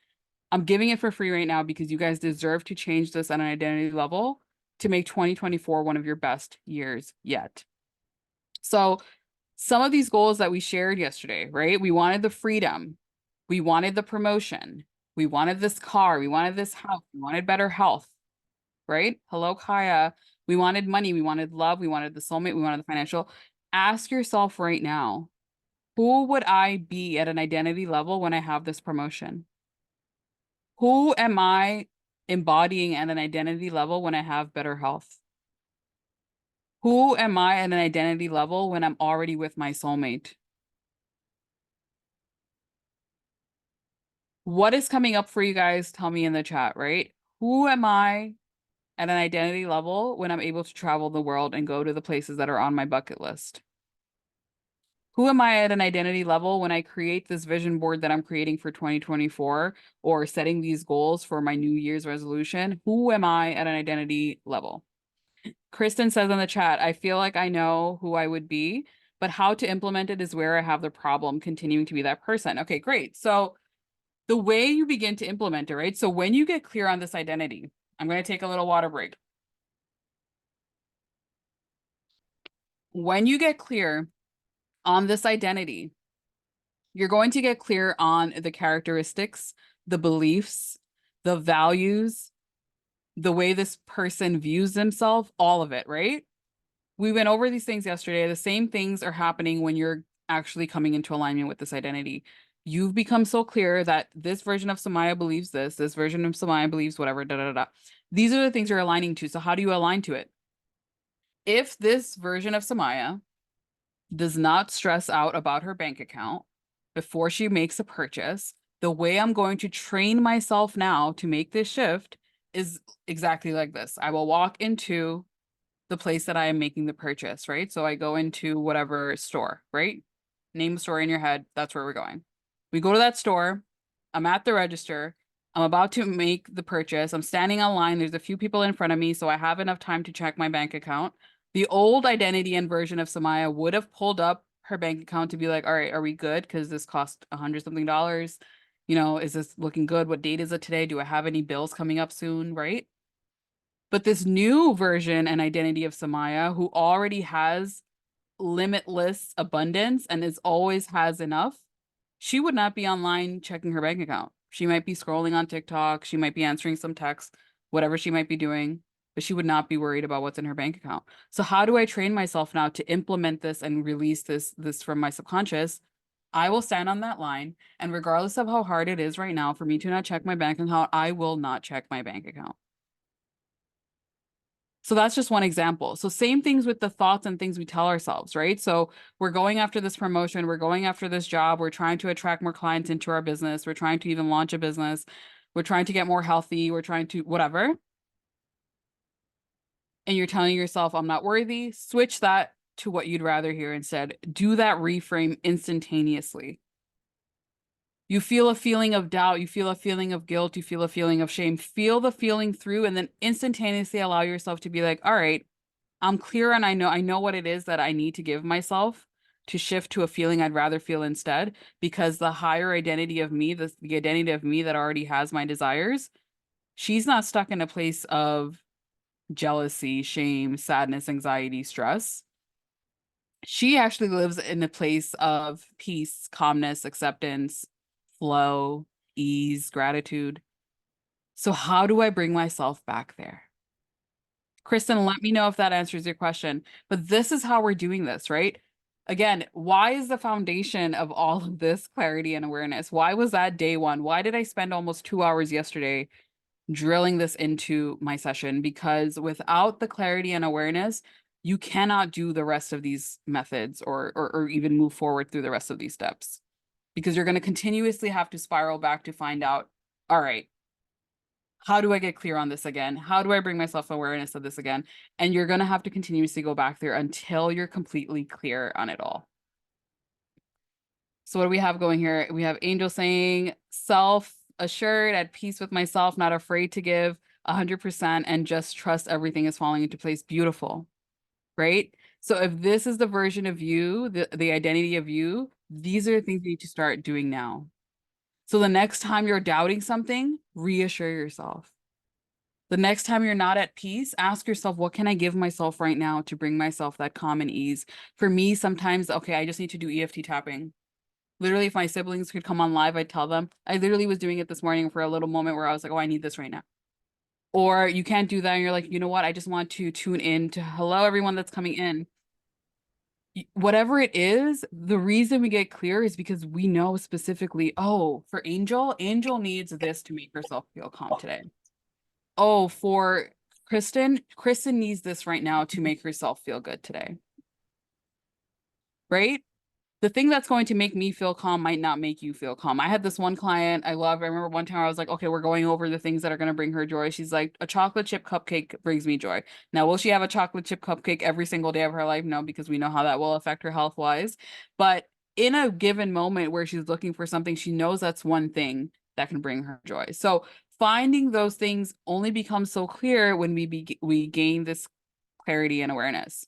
I'm giving it for free right now because you guys deserve to change this at an identity level to make 2024 one of your best years yet. So some of these goals that we shared yesterday, right? We wanted the freedom. We wanted the promotion. We wanted this car. We wanted this house. We wanted better health, right? Hello, Kaya. We wanted money. We wanted love. We wanted the soulmate. We wanted the financial. Ask yourself right now, who would I be at an identity level when I have this promotion? Who am I embodying at an identity level when I have better health? Who am I at an identity level when I'm already with my soulmate? What is coming up for you guys? Tell me in the chat, right? Who am I at an identity level when I'm able to travel the world and go to the places that are on my bucket list? Who am I at an identity level when I create this vision board that I'm creating for 2024 or setting these goals for my New Year's resolution? Who am I at an identity level? Kristen says in the chat, I feel like I know who I would be, but how to implement it is where I have the problem continuing to be that person. Okay, great. So the way you begin to implement it, right? So when you get clear on this identity, I'm going to take a little water break. When you get clear on this identity, you're going to get clear on the characteristics, the beliefs, the values, the way this person views themselves, all of it, right? We went over these things yesterday. The same things are happening when you're actually coming into alignment with this identity. You've become so clear that this version of Samaya believes this version of Samaya believes whatever, da da da. These are the things you're aligning to. So how do you align to it? If this version of Samaya does not stress out about her bank account before she makes a purchase, The way I'm going to train myself now to make this shift is exactly like this. I will walk into the place that I am making the purchase, right? So I go into whatever store, right? Name the store in your head. That's where we're going. We go to that store. I'm at the register. I'm about to make the purchase. I'm standing online. There's a few people in front of me, so I have enough time to check my bank account. The old identity and version of Samaya would have pulled up her bank account to be like, all right, are we good? Because this cost $100 something. Is this looking good? What date is it today? Do I have any bills coming up soon? Right? But this new version and identity of Samaya, who already has limitless abundance and is always has enough, she would not be online checking her bank account. She might be scrolling on TikTok, she might be answering some text, whatever she might be doing, but she would not be worried about what's in her bank account. So how do I train myself now to implement this and release this from my subconscious? I will stand on that line, and regardless of how hard it is right now for me to not check my bank account, I will not check my bank account. So that's just one example. So same things with the thoughts and things we tell ourselves, right? So we're going after this promotion, we're going after this job, we're trying to attract more clients into our business, we're trying to even launch a business, we're trying to get more healthy, we're trying to whatever. And you're telling yourself, I'm not worthy. Switch that to what you'd rather hear instead. Do that reframe instantaneously. You feel a feeling of doubt, you feel a feeling of guilt, you feel a feeling of shame. Feel the feeling through and then instantaneously allow yourself to be like, all right, I'm clear and I know what it is that I need to give myself to shift to a feeling I'd rather feel instead, because the higher identity of me, the identity of me that already has my desires, she's not stuck in a place of jealousy, shame, sadness, anxiety, stress. She actually lives in a place of peace, calmness, acceptance, flow, ease, gratitude. So how do I bring myself back there? Kristen, let me know if that answers your question. But this is how we're doing this, right? Again, why is the foundation of all of this clarity and awareness? Why was that day one? Why did I spend almost 2 hours yesterday drilling this into my session? Because without the clarity and awareness, you cannot do the rest of these methods or even move forward through the rest of these steps. Because you're going to continuously have to spiral back to find out, all right, how do I get clear on this again? How do I bring myself awareness of this again? And you're going to have to continuously go back there until you're completely clear on it all. So what do we have going here? We have Angel saying self-assured, at peace with myself, not afraid to give 100% and just trust everything is falling into place. Beautiful, right? So if this is the version of you, the identity of you, these are the things you need to start doing now. So the next time you're doubting something, reassure yourself. The next time you're not at peace, ask yourself, what can I give myself right now to bring myself that calm and ease? For me, sometimes, okay, I just need to do EFT tapping. Literally, if my siblings could come on live, I'd tell them. I literally was doing it this morning for a little moment where I was like, oh, I need this right now. Or you can't do that. And you're like, you know what? I just want to tune in to hello, everyone that's coming in. Whatever it is, the reason we get clear is because we know specifically, oh, for Angel, Angel needs this to make herself feel calm today. Oh, for Kristen, Kristen needs this right now to make herself feel good today. Right? The thing that's going to make me feel calm might not make you feel calm. I had this one client I love. I remember one time I was like, okay, we're going over the things that are going to bring her joy. She's like, a chocolate chip cupcake brings me joy. Now, will she have a chocolate chip cupcake every single day of her life? No, because we know how that will affect her health wise. But in a given moment where she's looking for something, she knows that's one thing that can bring her joy. So finding those things only becomes so clear when we gain this clarity and awareness.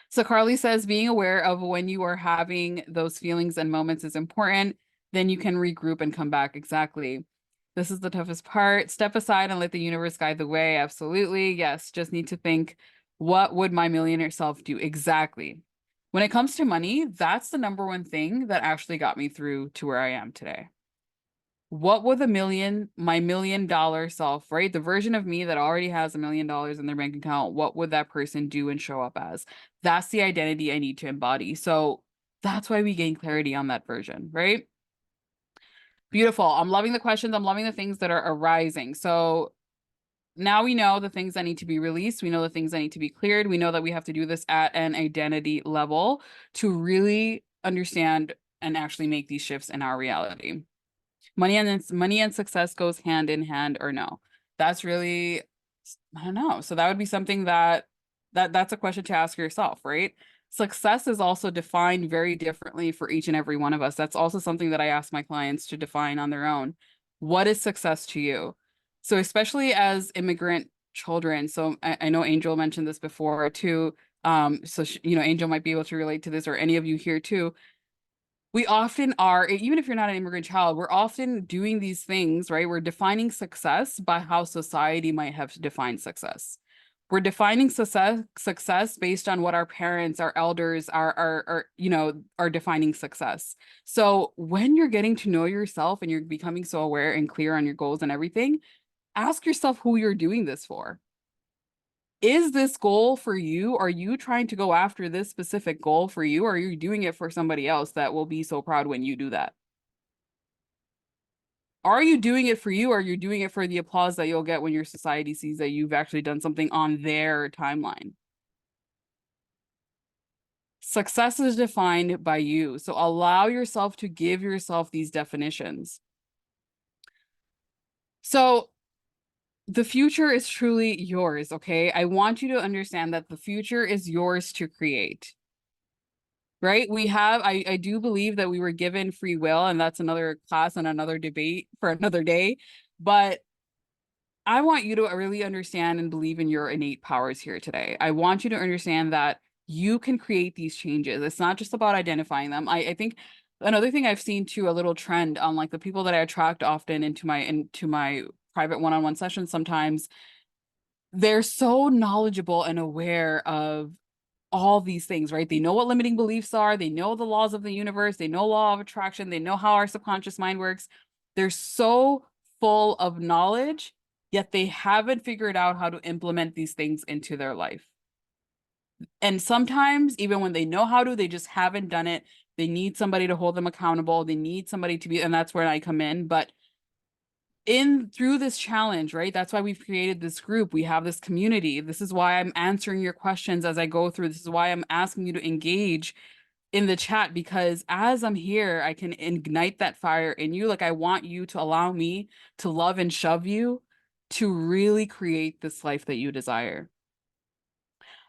So Carly says being aware of when you are having those feelings and moments is important. Then you can regroup and come back. Exactly. This is the toughest part. Step aside and let the universe guide the way. Absolutely. Yes. Just need to think, what would my millionaire self do? Exactly. When it comes to money, that's the number one thing that actually got me through to where I am today. What would my $1 million self, right? The version of me that already has $1 million in their bank account, what would that person do and show up as? That's the identity I need to embody. So that's why we gain clarity on that version, right? Beautiful. I'm loving the questions. I'm loving the things that are arising. So now we know the things that need to be released. We know the things that need to be cleared. We know that we have to do this at an identity level to really understand and actually make these shifts in our reality. Money and success goes hand in hand or no? That's really, I don't know. So that would be something that's a question to ask yourself, right? Success is also defined very differently for each and every one of us. That's also something that I ask my clients to define on their own. What is success to you? So especially as immigrant children, so I know Angel mentioned this before too. So Angel might be able to relate to this, or any of you here too. We often are, even if you're not an immigrant child, we're often doing these things, right? We're defining success by how society might have defined success. We're defining success based on what our parents, our elders are defining success. So when you're getting to know yourself and you're becoming so aware and clear on your goals and everything, ask yourself who you're doing this for. Is this goal for you? Are you trying to go after this specific goal for you? Or are you doing it for somebody else that will be so proud when you do that? Are you doing it for you? Or are you doing it for the applause that you'll get when your society sees that you've actually done something on their timeline? Success is defined by you. So allow yourself to give yourself these definitions. So the future is truly yours, okay? I want you to understand that the future is yours to create. Right? I do believe that we were given free will, and that's another class and another debate for another day. But I want you to really understand and believe in your innate powers here today. I want you to understand that you can create these changes. It's not just about identifying them. I think another thing I've seen too, a little trend on like the people that I attract often into my private one-on-one sessions sometimes, they're so knowledgeable and aware of all these things, right? They know what limiting beliefs are, they know the laws of the universe, they know law of attraction, they know how our subconscious mind works. They're so full of knowledge, yet they haven't figured out how to implement these things into their life. And sometimes, even when they know how to, they just haven't done it. They need somebody to hold them accountable. They need somebody to be, and that's where I come in. But in through this challenge, right? That's why we've created this group. We have this community. This is why I'm answering your questions as I go through. This is why I'm asking you to engage in the chat, because as I'm here, I can ignite that fire in you. Like I want you to allow me to love and shove you to really create this life that you desire.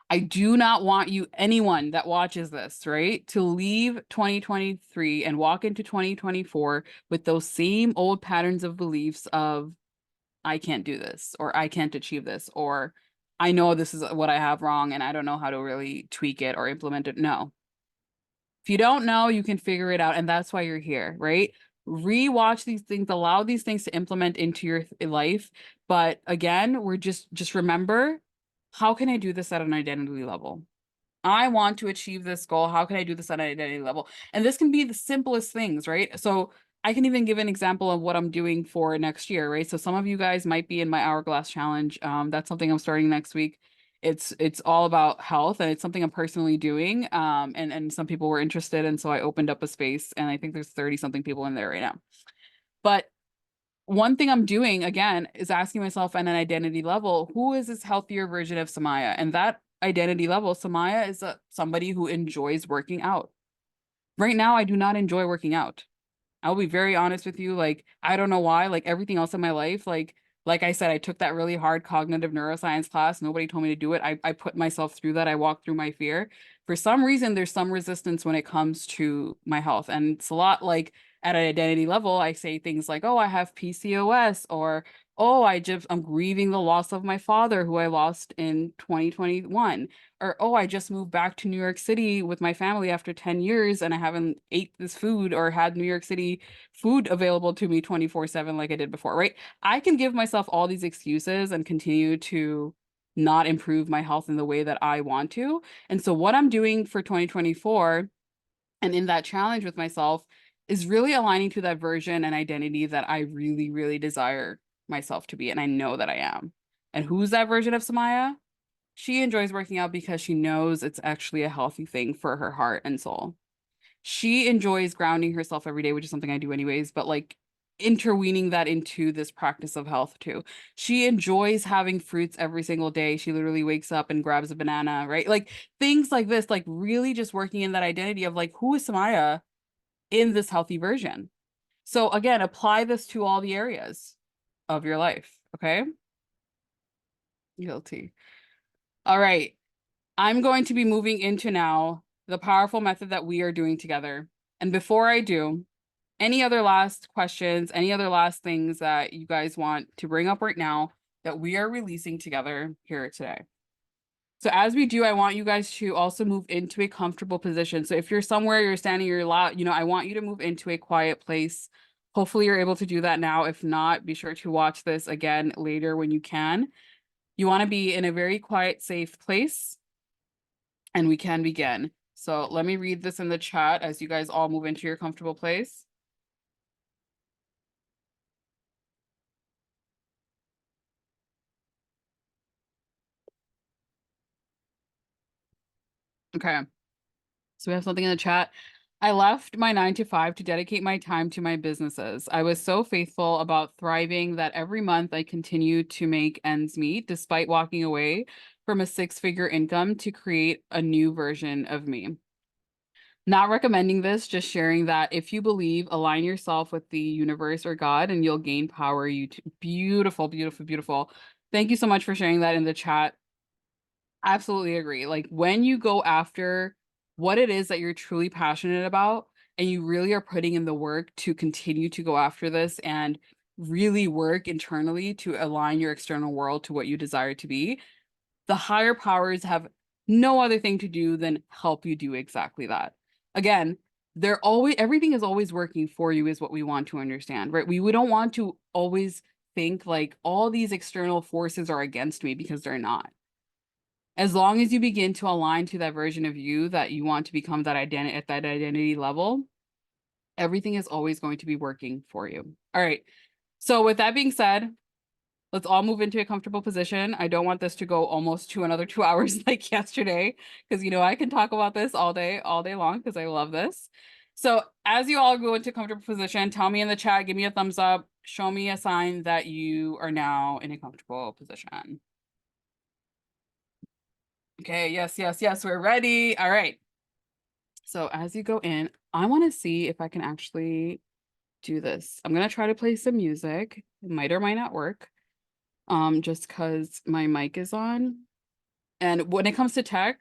I do not want you, anyone that watches this, right, to leave 2023 and walk into 2024 with those same old patterns of beliefs of I can't do this, or I can't achieve this, or I know this is what I have wrong and I don't know how to really tweak it or implement it. No. If you don't know, you can figure it out. And that's why you're here, right? Rewatch these things, allow these things to implement into your life. But again, we're just remember, how can I do this at an identity level? I want to achieve this goal. How can I do this at an identity level? And this can be the simplest things, right? So I can even give an example of what I'm doing for next year, right? So some of you guys might be in my hourglass challenge. That's something I'm starting next week. It's all about health, and it's something I'm personally doing. And some people were interested, and so I opened up a space, and I think there's 30 something people in there right now. But one thing I'm doing again is asking myself at an identity level, who is this healthier version of Sumaya? And that identity level, Sumaya is somebody who enjoys working out. Right now, I do not enjoy working out. I'll be very honest with you. Like, I don't know why, like everything else in my life, like I said, I took that really hard cognitive neuroscience class. Nobody told me to do it. I put myself through that. I walked through my fear. For some reason, there's some resistance when it comes to my health. And it's a lot like at an identity level, I say things like, oh, I have PCOS, or oh, I'm grieving the loss of my father who I lost in 2021. Or, oh, I just moved back to New York City with my family after 10 years and I haven't ate this food or had New York City food available to me 24/7 like I did before, right? I can give myself all these excuses and continue to not improve my health in the way that I want to. And so what I'm doing for 2024 and in that challenge with myself is really aligning to that version and identity that I really, really desire myself to be. And I know that I am. And who's that version of Samaya? She enjoys working out because she knows it's actually a healthy thing for her heart and soul. She enjoys grounding herself every day, which is something I do anyways, but like interweaving that into this practice of health too. She enjoys having fruits every single day. She literally wakes up and grabs a banana, right? Like things like this, like really just working in that identity of like, who is Samaya in this healthy version? So again, apply this to all the areas of your life. Okay. Guilty. All right. I'm going to be moving into now the powerful method that we are doing together. And before I do, any other last questions, any other last things that you guys want to bring up right now that we are releasing together here today? So as we do, I want you guys to also move into a comfortable position. So if you're somewhere, you're standing, you're loud, I want you to move into a quiet place. Hopefully you're able to do that now. If not, be sure to watch this again later when you can. You want to be in a very quiet, safe place, and we can begin. So let me read this in the chat as you guys all move into your comfortable place. Okay. So we have something in the chat. I left my 9 to 5 to dedicate my time to my businesses. I was so faithful about thriving that every month I continued to make ends meet despite walking away from a 6-figure income to create a new version of me. Not recommending this, just sharing that if you believe, align yourself with the universe or God and you'll gain power. Beautiful, beautiful, beautiful. Thank you so much for sharing that in the chat. Absolutely agree. Like when you go after what it is that you're truly passionate about and you really are putting in the work to continue to go after this and really work internally to align your external world to what you desire to be, the higher powers have no other thing to do than help you do exactly that. Again, everything is always working for you is what we want to understand, right? We don't want to always think like all these external forces are against me because they're not. As long as you begin to align to that version of you that you want to become that identity at that identity level, everything is always going to be working for you. All right. So with that being said, let's all move into a comfortable position. I don't want this to go almost to another 2 hours like yesterday, because I can talk about this all day long, because I love this. So as you all go into a comfortable position, tell me in the chat, give me a thumbs up, show me a sign that you are now in a comfortable position. Okay, yes, yes, yes, we're ready. All right. So as you go in, I want to see if I can actually do this. I'm gonna try to play some music. It might or might not work. Just because my mic is on. And when it comes to tech,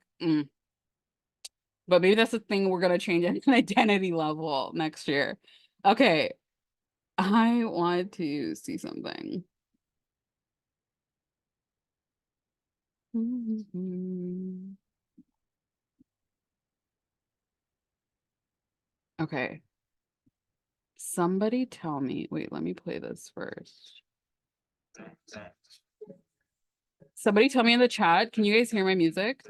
but maybe that's the thing we're gonna change at an identity level next year. Okay, I want to see something. Okay. Somebody tell me. Wait, let me play this first. Somebody tell me in the chat. Can you guys hear my music?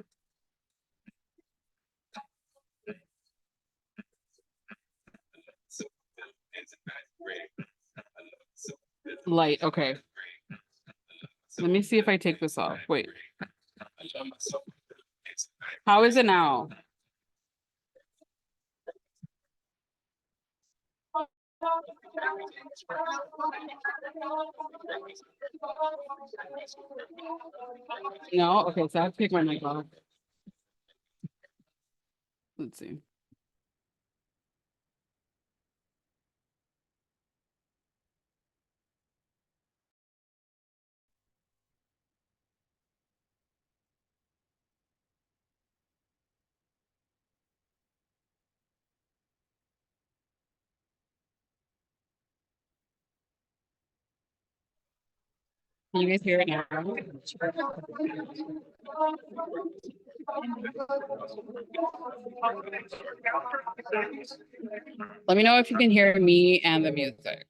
Light. Okay. Let me see if I take this off. Wait. How is it now? No? Okay, so I have to take my mic off. Let's see. Can you guys hear it now? Let me know if you can hear me and the music.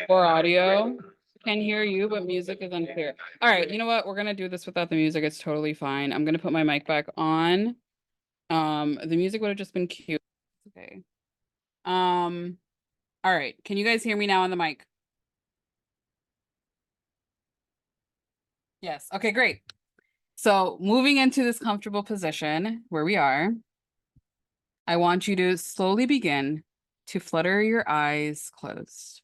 Or audio. Can hear you, but music is unclear. All right, you know what? We're gonna do this without the music. It's totally fine. I'm gonna put my mic back on. The music would have just been cute. Okay. All right. Can you guys hear me now on the mic? Yes. Okay, great. So moving into this comfortable position where we are, I want you to slowly begin to flutter your eyes closed.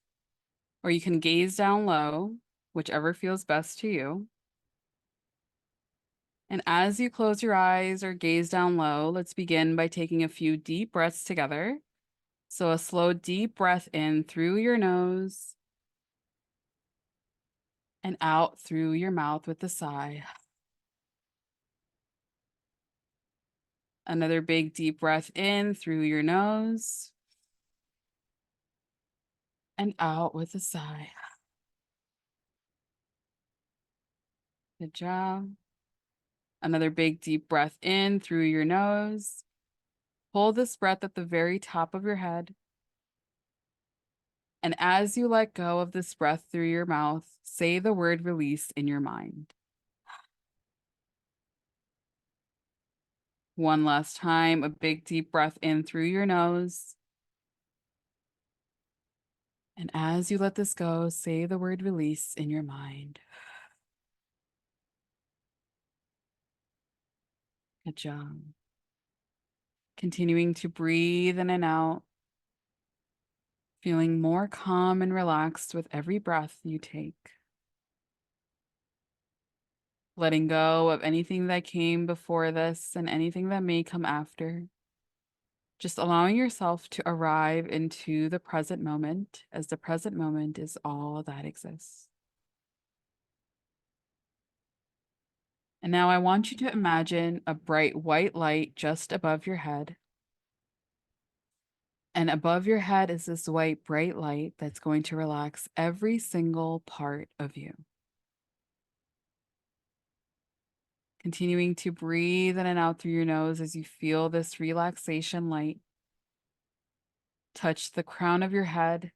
or you can gaze down low, whichever feels best to you. And as you close your eyes or gaze down low, let's begin by taking a few deep breaths together. So a slow, deep breath in through your nose and out through your mouth with a sigh. Another big, deep breath in through your nose and out with a sigh. Good job. Another big, deep breath in through your nose. Hold this breath at the very top of your head. And as you let go of this breath through your mouth, say the word release in your mind. One last time, a big deep breath in through your nose. And as you let this go, say the word release in your mind. Good job. Continuing to breathe in and out, feeling more calm and relaxed with every breath you take. Letting go of anything that came before this and anything that may come after. Just allowing yourself to arrive into the present moment, as the present moment is all that exists. And now I want you to imagine a bright white light just above your head. And above your head is this white bright light that's going to relax every single part of you. Continuing to breathe in and out through your nose as you feel this relaxation light touch the crown of your head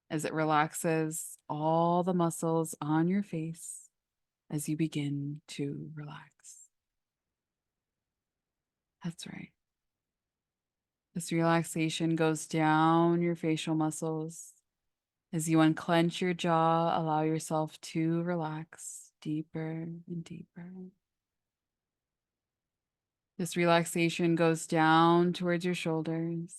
as it relaxes all the muscles on your face as you begin to relax. That's right. This relaxation goes down your facial muscles. As you unclench your jaw, allow yourself to relax deeper and deeper. This relaxation goes down towards your shoulders,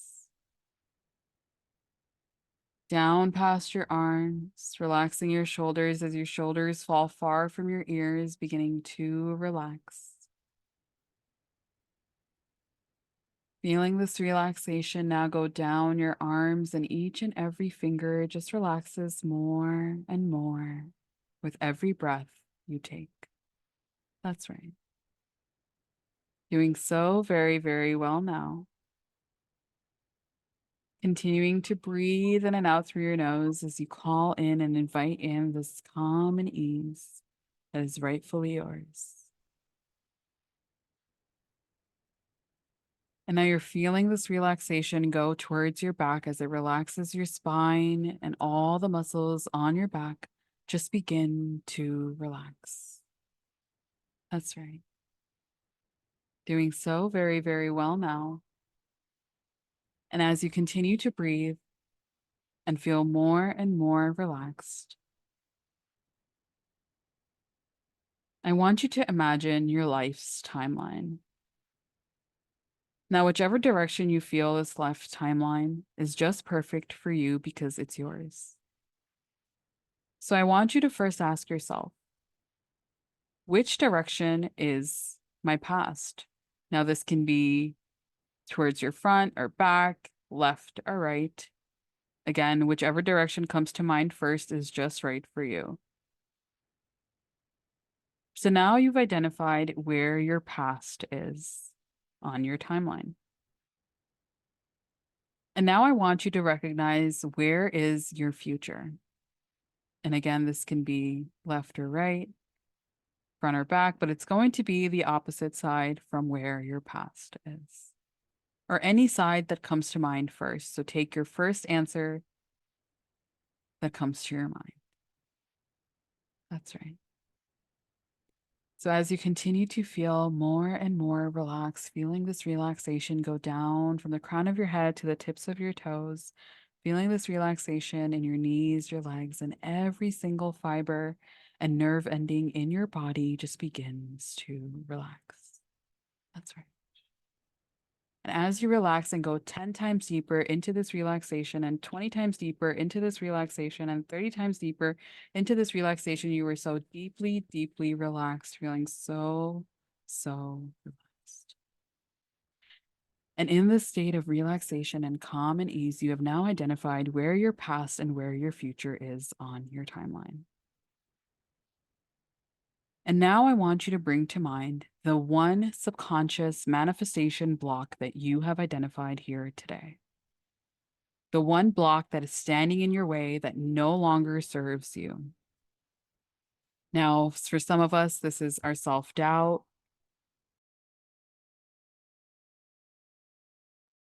down past your arms, relaxing your shoulders as your shoulders fall far from your ears, beginning to relax. Feeling this relaxation now go down your arms, and each and every finger just relaxes more and more with every breath you take. That's right. Doing so very, very well now. Continuing to breathe in and out through your nose as you call in and invite in this calm and ease that is rightfully yours. And now you're feeling this relaxation go towards your back as it relaxes your spine, and all the muscles on your back just begin to relax. That's right. Doing so very, very well now. And as you continue to breathe and feel more and more relaxed, I want you to imagine your life's timeline. Now, whichever direction you feel this life timeline is just perfect for you because it's yours. So I want you to first ask yourself, which direction is my past? Now, this can be towards your front or back, left or right. Again, whichever direction comes to mind first is just right for you. So now you've identified where your past is on your timeline. And now I want you to recognize where is your future. And again, this can be left or right, front or back, but it's going to be the opposite side from where your past is, or any side that comes to mind first. So take your first answer that comes to your mind. That's right. So as you continue to feel more and more relaxed, feeling this relaxation go down from the crown of your head to the tips of your toes, feeling this relaxation in your knees, your legs, and every single fiber and nerve ending in your body just begins to relax. That's right. And as you relax and go 10 times deeper into this relaxation and 20 times deeper into this relaxation and 30 times deeper into this relaxation, you were so deeply, deeply relaxed, feeling so, so relaxed. And in this state of relaxation and calm and ease, you have now identified where your past and where your future is on your timeline. And now I want you to bring to mind the one subconscious manifestation block that you have identified here today. The one block that is standing in your way that no longer serves you. Now, for some of us, this is our self-doubt.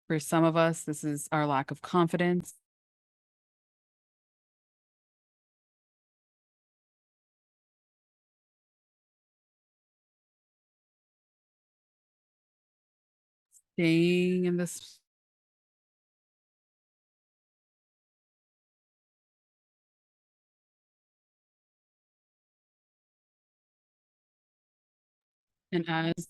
For some of us, this is our lack of confidence. Staying in this. And as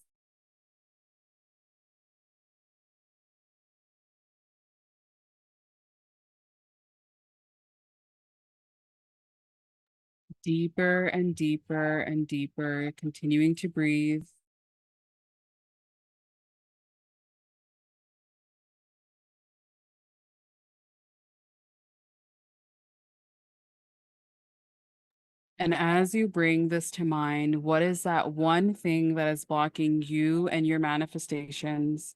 deeper and deeper and deeper, continuing to breathe. And as you bring this to mind, what is that one thing that is blocking you and your manifestations?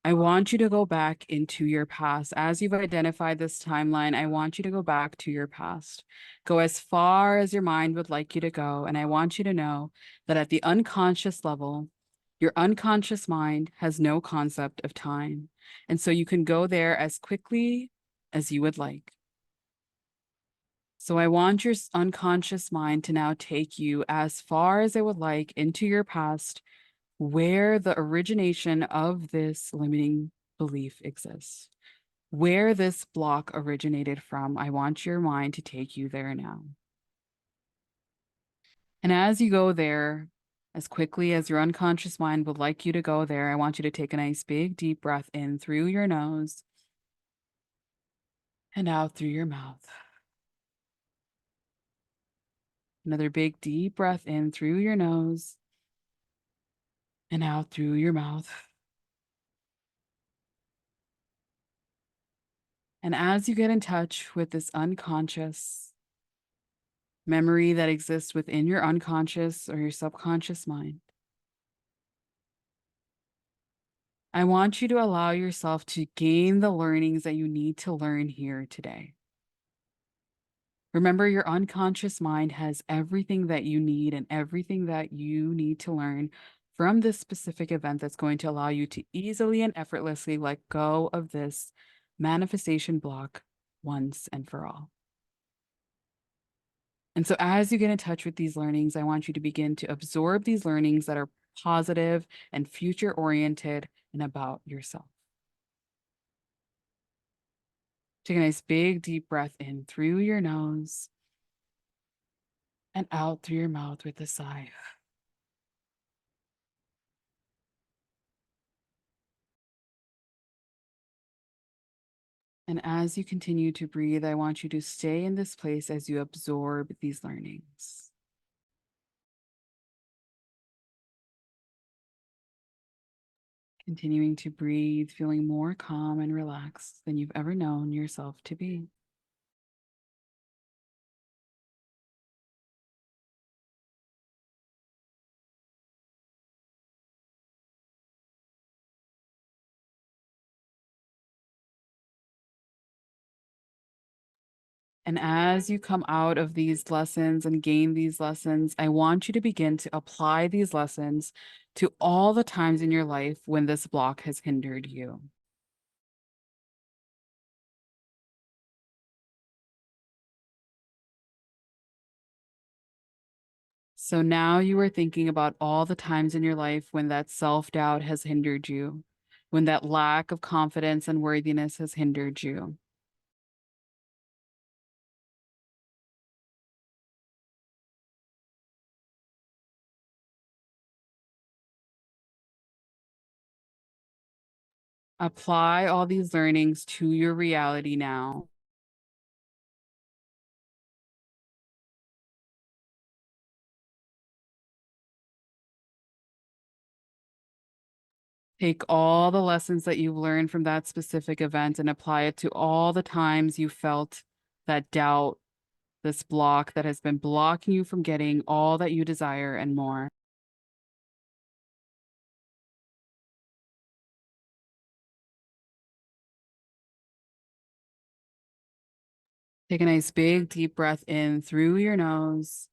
I want you to go back into your past. As you've identified this timeline, I want you to go back to your past. Go as far as your mind would like you to go. And I want you to know that at the unconscious level, your unconscious mind has no concept of time. And so you can go there as quickly as you would like. So I want your unconscious mind to now take you as far as it would like into your past, where the origination of this limiting belief exists, where this block originated from. I want your mind to take you there now. And as you go there, as quickly as your unconscious mind would like you to go there, I want you to take a nice big deep breath in through your nose and out through your mouth. Another big deep breath in through your nose and out through your mouth. And as you get in touch with this unconscious memory that exists within your unconscious or your subconscious mind, I want you to allow yourself to gain the learnings that you need to learn here today. Remember, your unconscious mind has everything that you need and everything that you need to learn from this specific event that's going to allow you to easily and effortlessly let go of this manifestation block once and for all. And so as you get in touch with these learnings, I want you to begin to absorb these learnings that are positive and future oriented and about yourself. Take a nice big deep breath in through your nose and out through your mouth with a sigh. And as you continue to breathe, I want you to stay in this place as you absorb these learnings. Continuing to breathe, feeling more calm and relaxed than you've ever known yourself to be. And as you come out of these lessons and gain these lessons, I want you to begin to apply these lessons to all the times in your life when this block has hindered you. So now you are thinking about all the times in your life when that self-doubt has hindered you, when that lack of confidence and worthiness has hindered you. Apply all these learnings to your reality now. Take all the lessons that you've learned from that specific event and apply it to all the times you felt that doubt, this block that has been blocking you from getting all that you desire and more. Take a nice big deep breath in through your nose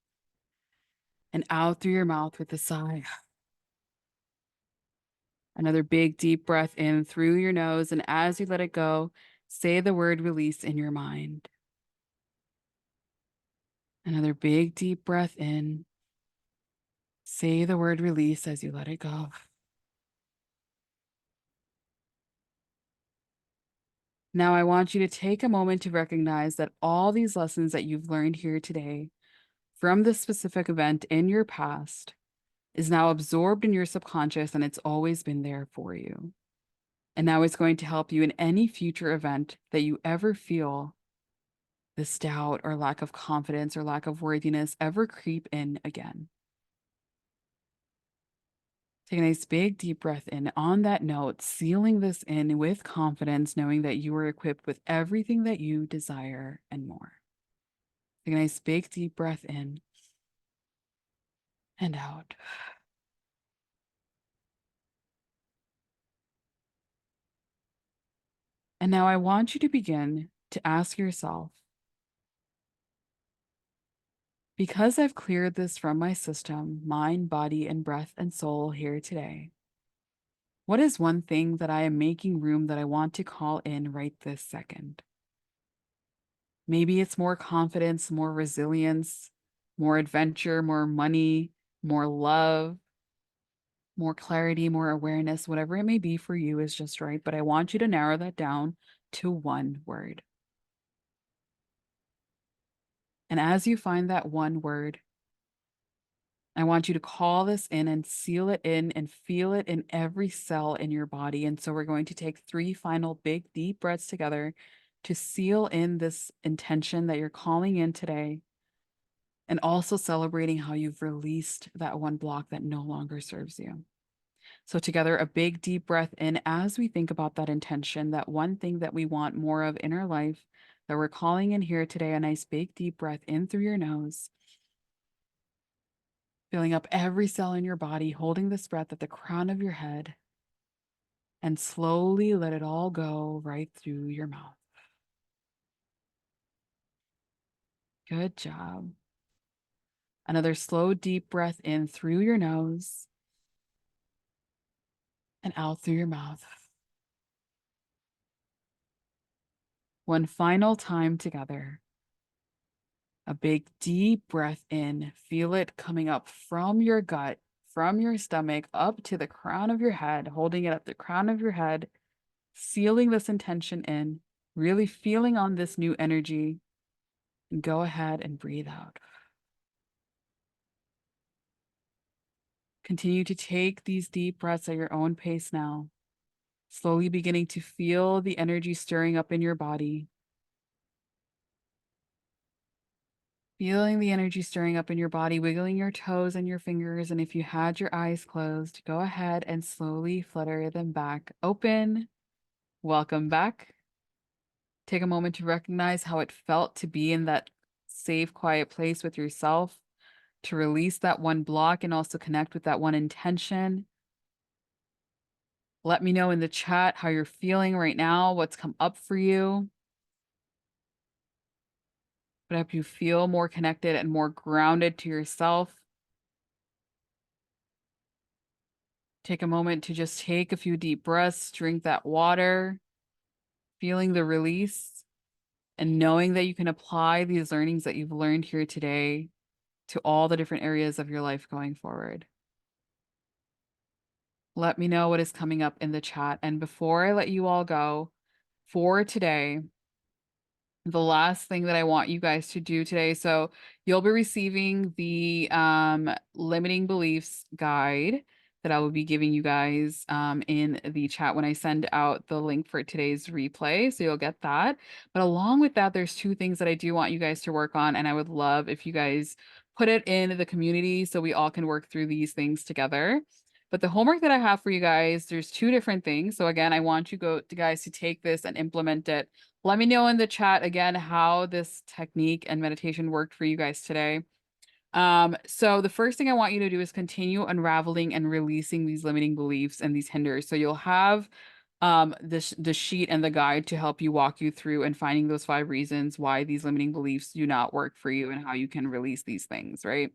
and out through your mouth with a sigh. Another big deep breath in through your nose. And as you let it go, say the word release in your mind. Another big deep breath in. Say the word release as you let it go. Now, I want you to take a moment to recognize that all these lessons that you've learned here today from this specific event in your past is now absorbed in your subconscious and it's always been there for you. And now it's going to help you in any future event that you ever feel this doubt or lack of confidence or lack of worthiness ever creep in again. Take a nice big deep breath in. On that note, sealing this in with confidence, knowing that you are equipped with everything that you desire and more. Take a nice big deep breath in and out. And now I want you to begin to ask yourself, because I've cleared this from my system, mind, body, and breath and soul here today, what is one thing that I am making room that I want to call in right this second? Maybe it's more confidence, more resilience, more adventure, more money, more love, more clarity, more awareness, whatever it may be for you is just right. But I want you to narrow that down to one word. And as you find that one word, I want you to call this in and seal it in and feel it in every cell in your body. And so we're going to take 3 final big, deep breaths together to seal in this intention that you're calling in today. And also celebrating how you've released that one block that no longer serves you. So together, a big deep breath in as we think about that intention, that one thing that we want more of in our life that we're calling in here today, a nice big deep breath in through your nose, filling up every cell in your body, holding this breath at the crown of your head, and slowly let it all go right through your mouth. Good job. Another slow, deep breath in through your nose and out through your mouth. One final time together. A big deep breath in. Feel it coming up from your gut, from your stomach, up to the crown of your head, holding it at the crown of your head, sealing this intention in, really feeling on this new energy. And go ahead and breathe out. Continue to take these deep breaths at your own pace now, slowly beginning to feel the energy stirring up in your body. Feeling the energy stirring up in your body, wiggling your toes and your fingers. And if you had your eyes closed, go ahead and slowly flutter them back open. Welcome back. Take a moment to recognize how it felt to be in that safe, quiet place with yourself, to release that one block and also connect with that one intention. Let me know in the chat how you're feeling right now, what's come up for you. But help you feel more connected and more grounded to yourself. Take a moment to just take a few deep breaths, drink that water, feeling the release, and knowing that you can apply these learnings that you've learned here today to all the different areas of your life going forward. Let me know what is coming up in the chat. And before I let you all go for today, the last thing that I want you guys to do today. So you'll be receiving the limiting beliefs guide that I will be giving you guys in the chat when I send out the link for today's replay. So you'll get that. But along with that, there's two things that I do want you guys to work on. And I would love if you guys put it in the community so we all can work through these things together. But the homework that I have for you guys, there's two different things. So again, I want guys to take this and implement it. Let me know in the chat again how this technique and meditation worked for you guys today. So the first thing I want you to do is continue unraveling and releasing these limiting beliefs and these hinders. So you'll have the sheet and the guide to help you walk you through and finding those 5 reasons why these limiting beliefs do not work for you and how you can release these things, right?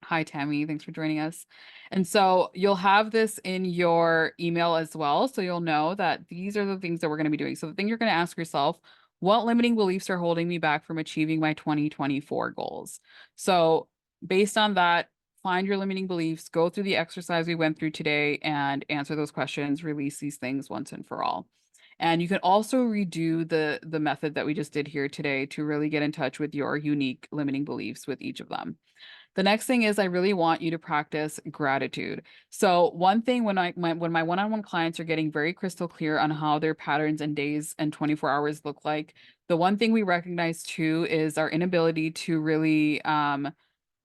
Hi, Tammy. Thanks for joining us. And so you'll have this in your email as well. So you'll know that these are the things that we're going to be doing. So the thing you're going to ask yourself, what limiting beliefs are holding me back from achieving my 2024 goals? So based on that, find your limiting beliefs, go through the exercise we went through today and answer those questions, release these things once and for all. And you can also redo the method that we just did here today to really get in touch with your unique limiting beliefs with each of them. The next thing is I really want you to practice gratitude. So one thing when when my one-on-one clients are getting very crystal clear on how their patterns and days and 24 hours look like, the one thing we recognize too is our inability to really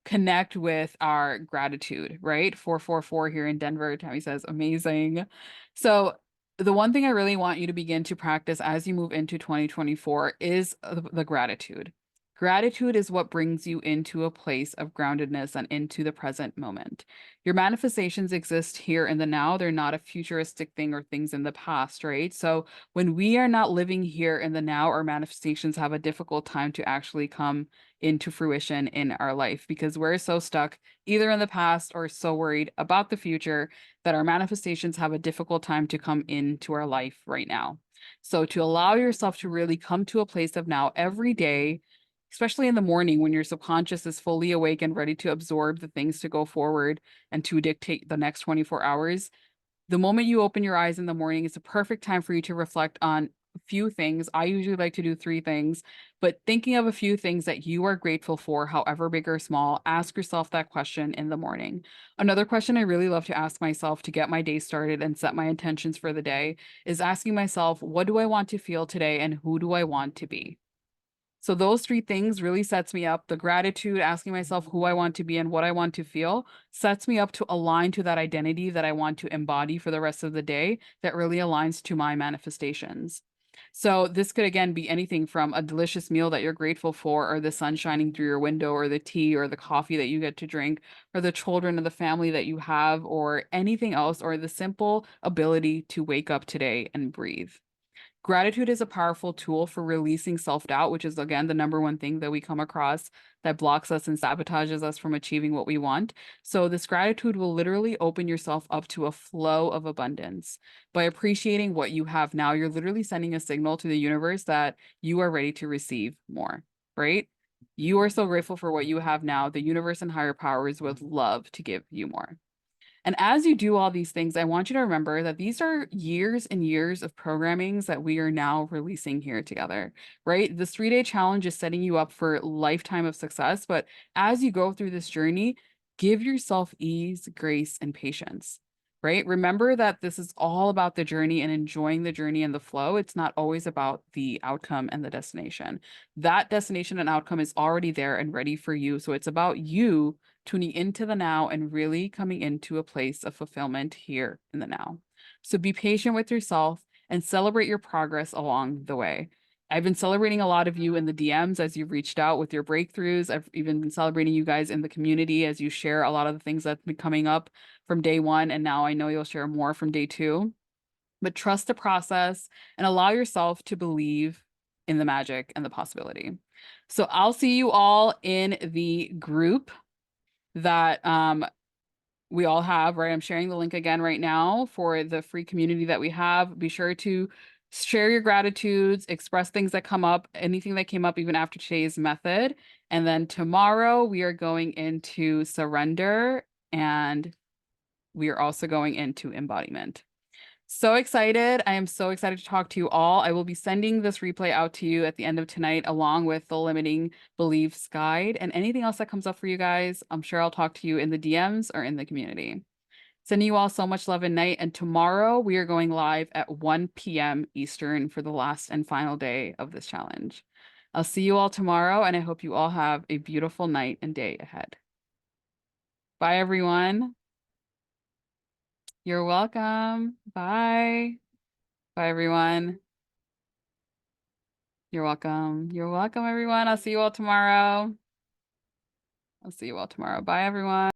connect with our gratitude, right? 444 here in Denver. Tammy says, amazing. So the one thing I really want you to begin to practice as you move into 2024 is the gratitude. Gratitude is what brings you into a place of groundedness and into the present moment. Your manifestations exist here in the now. They're not a futuristic thing or things in the past, right? So when we are not living here in the now, our manifestations have a difficult time to actually come into fruition in our life because we're so stuck either in the past or so worried about the future that our manifestations have a difficult time to come into our life right now. So to allow yourself to really come to a place of now every day, especially in the morning when your subconscious is fully awake and ready to absorb the things to go forward and to dictate the next 24 hours, the moment you open your eyes in the morning is a perfect time for you to reflect on a few things. I usually like to do 3 things, but thinking of a few things that you are grateful for, however big or small, ask yourself that question in the morning. Another question I really love to ask myself to get my day started and set my intentions for the day is asking myself, what do I want to feel today and who do I want to be? So those 3 things really sets me up. The gratitude, asking myself who I want to be and what I want to feel, sets me up to align to that identity that I want to embody for the rest of the day that really aligns to my manifestations. So this could again be anything from a delicious meal that you're grateful for, or the sun shining through your window, or the tea or the coffee that you get to drink, or the children or the family that you have, or anything else, or the simple ability to wake up today and breathe. Gratitude is a powerful tool for releasing self-doubt, which is again the number one thing that we come across that blocks us and sabotages us from achieving what we want. So this gratitude will literally open yourself up to a flow of abundance. By appreciating what you have now, you're literally sending a signal to the universe that you are ready to receive more, right? You are so grateful for what you have now. The universe and higher powers would love to give you more. And as you do all these things, I want you to remember that these are years and years of programmings that we are now releasing here together, right? This 3-day challenge is setting you up for a lifetime of success. But as you go through this journey, give yourself ease, grace, and patience, right? Remember that this is all about the journey and enjoying the journey and the flow. It's not always about the outcome and the destination. That destination and outcome is already there and ready for you. So it's about you tuning into the now and really coming into a place of fulfillment here in the now. So be patient with yourself and celebrate your progress along the way. I've been celebrating a lot of you in the DMs as you've reached out with your breakthroughs. I've even been celebrating you guys in the community as you share a lot of the things that's been coming up from day 1. And now I know you'll share more from day 2. But trust the process and allow yourself to believe in the magic and the possibility. So I'll see you all in the group that we all have, right? I'm sharing the link again right now for the free community that we have. Be sure to share your gratitudes, express things that come up, anything that came up even after today's method. And then tomorrow we are going into surrender and we are also going into embodiment. So excited. I am so excited to talk to you all. I will be sending this replay out to you at the end of tonight, along with the limiting beliefs guide and anything else that comes up for you guys. I'm sure I'll talk to you in the DMs or in the community. Sending you all so much love and night. And tomorrow we are going live at 1 p.m. Eastern for the last and final day of this challenge. I'll see you all tomorrow, and I hope you all have a beautiful night and day ahead. Bye, everyone. You're welcome. Bye. Bye, everyone. You're welcome. You're welcome, everyone. I'll see you all tomorrow. I'll see you all tomorrow. Bye, everyone.